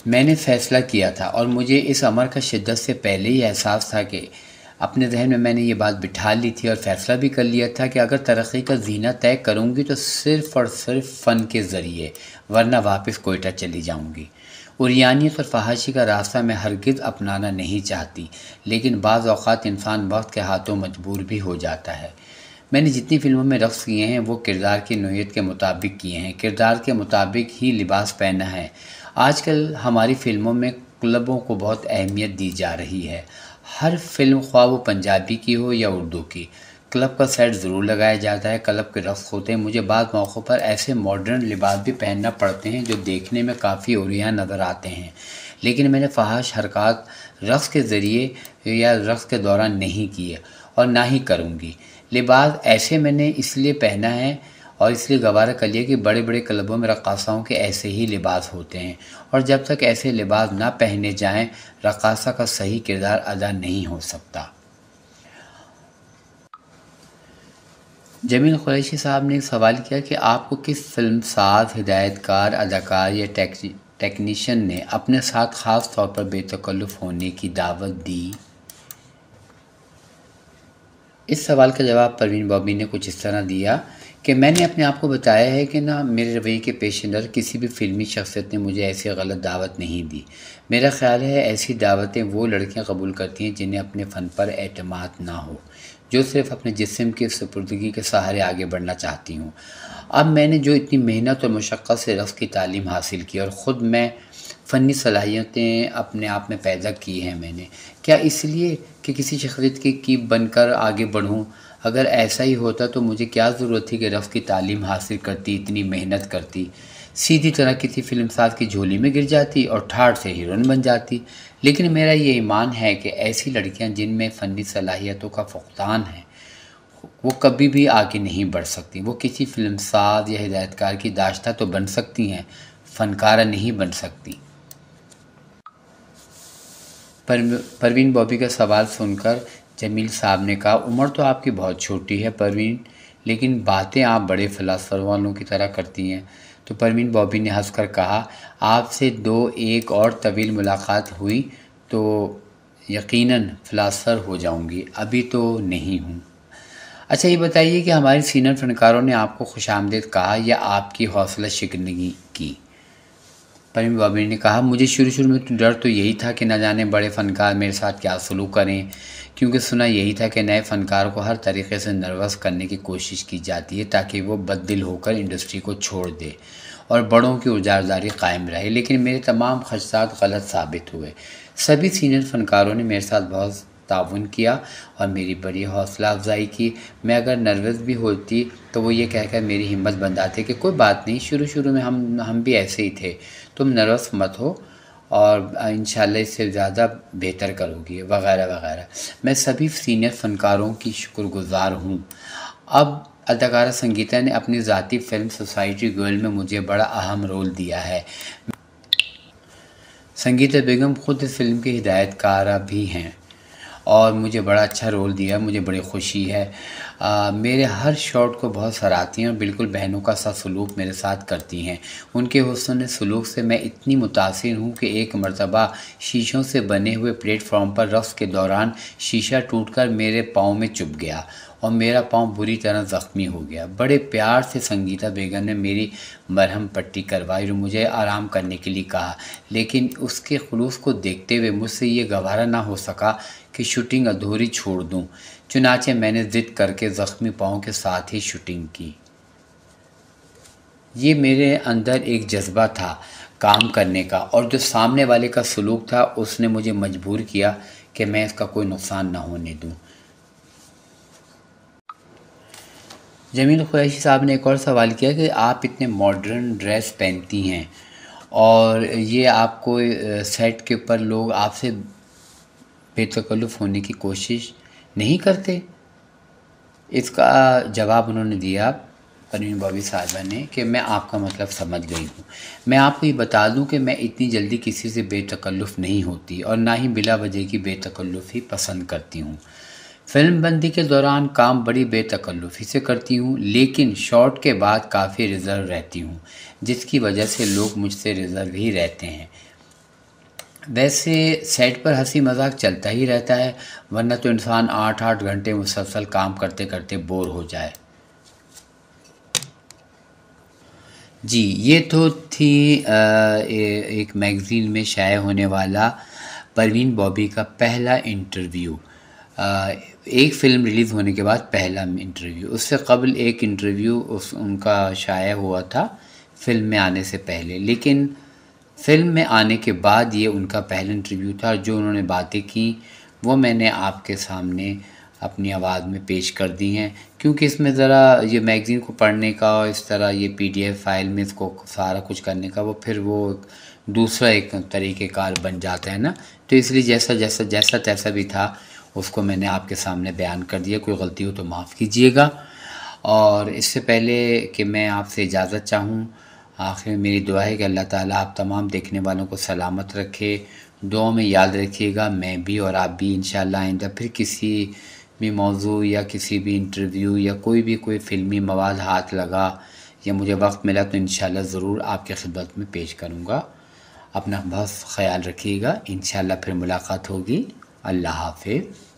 मैंने फ़ैसला किया था और मुझे इस अमर का शिद्दत से पहले ही एहसास था कि अपने जहन में मैंने ये बात बिठा ली थी और फ़ैसला भी कर लिया था कि अगर तरक्की का ज़ीना तय करूँगी तो सिर्फ़ और सिर्फ फ़न के ज़रिए, वरना वापस कोयटा चली जाऊँगी। उरियानियत और फ़हाशी का रास्ता मैं हरगिज़ अपनाना नहीं चाहती, लेकिन बाज़ औक़ात इंसान वक्त के हाथों मजबूर भी हो जाता है। मैंने जितनी फ़िल्मों में रक़्स किए हैं वो किरदार की नौइयत के मुताबिक किए हैं, किरदार के मुताबिक ही लिबास पहना है। आजकल हमारी फ़िल्मों में क्लबों को बहुत अहमियत दी जा रही है। हर फ़िल्म, ख्वाह वो पंजाबी की हो या उर्दू की, क्लब का सेट ज़रूर लगाया जाता है, क्लब के रक़्स होते हैं। मुझे बाज़ मौक़ों पर ऐसे मॉडर्न लिबास भी पहनना पड़ते हैं जो देखने में काफ़ी उरियां नज़र आते हैं, लेकिन मैंने फ़हाश हरकत रक़्स के ज़रिए या रक़्स के दौरान नहीं की है और ना ही करूँगी। लिबास ऐसे मैंने इसलिए पहना है और इसलिए गवारा कर लिया कि बड़े बड़े क्लबों में रक़्क़ासाओं के ऐसे ही लिबास होते हैं, और जब तक ऐसे लिबास ना पहने जाएं, रक़्क़ासा का सही किरदार अदा नहीं हो सकता। जमील कुरैशी साहब ने सवाल किया कि आपको किस फिल्मसाज, हिदायतकार, अदाकार या टेक्नीशियन ने अपने साथ ख़ास तौर पर बेतकल्लुफ़ होने की दावत दी? इस सवाल का जवाब परवीन बॉबी ने कुछ इस तरह दिया कि मैंने अपने आप को बताया है कि ना, मेरे रवैये के पेश नज़र किसी भी फ़िल्मी शख्सियत ने मुझे ऐसी गलत दावत नहीं दी। मेरा ख़्याल है ऐसी दावतें वो लड़कियां कबूल करती हैं जिन्हें अपने फ़न पर एतमाद ना हो, जो सिर्फ़ अपने जिस्म की सुपुर्दगी के सहारे आगे बढ़ना चाहती हूँ। अब मैंने जो इतनी मेहनत और मुशक्क़त से रक़्स की तालीम हासिल की और ख़ुद मैं फ़नी सलाहियतें अपने आप में पैदा की हैं मैंने, क्या इसलिए कि किसी शख्सियत की कीप बनकर आगे बढ़ूँ? अगर ऐसा ही होता तो मुझे क्या ज़रूरत थी कि रक़्स की तालीम हासिल करती, इतनी मेहनत करती, सीधी तरह किसी फ़िल्मसाज़ की झोली में गिर जाती और ठाठ से हीरोइन बन जाती। लेकिन मेरा ये ईमान है कि ऐसी लड़कियां जिनमें फ़नी सलाहियतों का फ़ुक़दान है, वो कभी भी आगे नहीं बढ़ सकती। वो किसी फिल्मसाज या हिदायतकार की दाश्ता तो बन सकती हैं, फ़नकारा नहीं बन सकती। परवीन बॉबी का सवाल सुनकर जमील साहब ने कहा, उम्र तो आपकी बहुत छोटी है परवीन, लेकिन बातें आप बड़े फ़िलासफ़र वालों की तरह करती हैं। तो परवीन बॉबी ने हंसकर कहा, आपसे दो एक और तवील मुलाकात हुई तो यकीनन फ़िलासफ़र हो जाऊंगी, अभी तो नहीं हूँ। अच्छा, ये बताइए कि हमारे सीनियर फ़नकारों ने आपको खुशामदीद कहा या आपकी हौसला शिकनगी की? परवीन बॉबी ने कहा, मुझे शुरू में तो डर तो यही था कि न जाने बड़े फ़नकार मेरे साथ क्या सलूक करें, क्योंकि सुना यही था कि नए फ़नकार को हर तरीके से नर्वस करने की कोशिश की जाती है ताकि वो बददिल होकर इंडस्ट्री को छोड़ दे और बड़ों की उजारदारी कायम रहे। लेकिन मेरे तमाम खदशात गलत साबित हुए। सभी सीनियर फ़नकारों ने मेरे साथ बहुत ताउन किया और मेरी बड़ी हौसला अफजाई की। मैं अगर नर्वस भी होती तो वो ये कहकर मेरी हिम्मत बंधाते कि कोई बात नहीं, शुरू में हम भी ऐसे ही थे, तुम नर्वस मत हो और इंशाल्लाह इससे ज़्यादा बेहतर करोगी, वगैरह वगैरह। मैं सभी सीनियर फ़नकारों की शुक्रगुज़ार हूँ। अब अदाकारा संगीता ने अपनी ज़ाती फ़िल्म सोसाइटी गर्ल में मुझे बड़ा अहम रोल दिया है। संगीता बेगम खुद इस फिल्म की हिदायतकारा भी हैं और मुझे बड़ा अच्छा रोल दिया, मुझे बड़ी खुशी है। मेरे हर शॉट को बहुत सराहती हैं और बिल्कुल बहनों का सा सलूक मेरे साथ करती हैं। उनके हुस्न सलूक से मैं इतनी मुतासिर हूँ कि एक मर्तबा शीशों से बने हुए प्लेटफॉर्म पर रक़्स के दौरान शीशा टूटकर मेरे पाँव में चुभ गया और मेरा पाँव बुरी तरह ज़ख्मी हो गया। बड़े प्यार से संगीता बेगम ने मेरी मरहम पट्टी करवाई और मुझे आराम करने के लिए कहा, लेकिन उसके खुलूस को देखते हुए मुझसे ये गवारा ना हो सका कि शूटिंग अधूरी छोड़ दूं। चुनाचे मैंने ज़िद करके ज़ख्मी पाँव के साथ ही शूटिंग की। ये मेरे अंदर एक जज्बा था काम करने का, और जो सामने वाले का सलूक था उसने मुझे मजबूर किया कि मैं इसका कोई नुकसान ना होने दूं। जमील कुरैशी साहब ने एक और सवाल किया कि आप इतने मॉडर्न ड्रेस पहनती हैं और ये आपको सेट के ऊपर लोग आपसे बेतकल्लुफ़ होने की कोशिश नहीं करते? इसका जवाब उन्होंने दिया, परवीन बॉबी साहिबा ने, कि मैं आपका मतलब समझ गई हूँ। मैं आपको ये बता दूँ कि मैं इतनी जल्दी किसी से बेतकल्लुफ़ नहीं होती और ना ही बिला वजह की बेतकल्लुफ़ी पसंद करती हूँ। फिल्म बंदी के दौरान काम बड़ी बेतकल्लुफ़ी से करती हूँ, लेकिन शॉट के बाद काफ़ी रिज़र्व रहती हूँ, जिसकी वजह से लोग मुझसे रिज़र्व ही रहते हैं। वैसे सेट पर हंसी मजाक चलता ही रहता है, वरना तो इंसान 8-8 घंटे मुसलसल काम करते करते बोर हो जाए। जी, ये तो थी एक मैगज़ीन में शाये होने वाला परवीन बॉबी का पहला इंटरव्यू। एक फ़िल्म रिलीज़ होने के बाद पहला इंटरव्यू। उससे कबल एक इंटरव्यू उनका शाया हुआ था फ़िल्म में आने से पहले, लेकिन फ़िल्म में आने के बाद ये उनका पहला इंटरव्यू था। जो उन्होंने बातें की वो मैंने आपके सामने अपनी आवाज़ में पेश कर दी हैं, क्योंकि इसमें ज़रा ये मैगज़ीन को पढ़ने का और इस तरह ये PDF फ़ाइल में इसको सारा कुछ करने का वो फिर वो दूसरा एक तरीक़ेकार बन जाता है ना, तो इसलिए जैसा तैसा भी था उसको मैंने आपके सामने बयान कर दिया। कोई गलती हो तो माफ़ कीजिएगा। और इससे पहले कि मैं आपसे इजाज़त चाहूँ, आखिर में मेरी दुआ है कि अल्लाह ताला आप तमाम देखने वालों को सलामत रखे। दुआ में याद रखिएगा, मैं भी और आप भी इंशाअल्लाह आइंदा फिर किसी भी मौजू या किसी भी इंटरव्यू या कोई फ़िल्मी मवाद हाथ लगा या मुझे वक्त मिला तो इंशाअल्लाह ज़रूर आपकी खिदमत में पेश करूँगा। अपना बहुत ख़याल रखिएगा। इंशाअल्लाह फिर मुलाकात होगी। अल्लाह हाफ़िज़।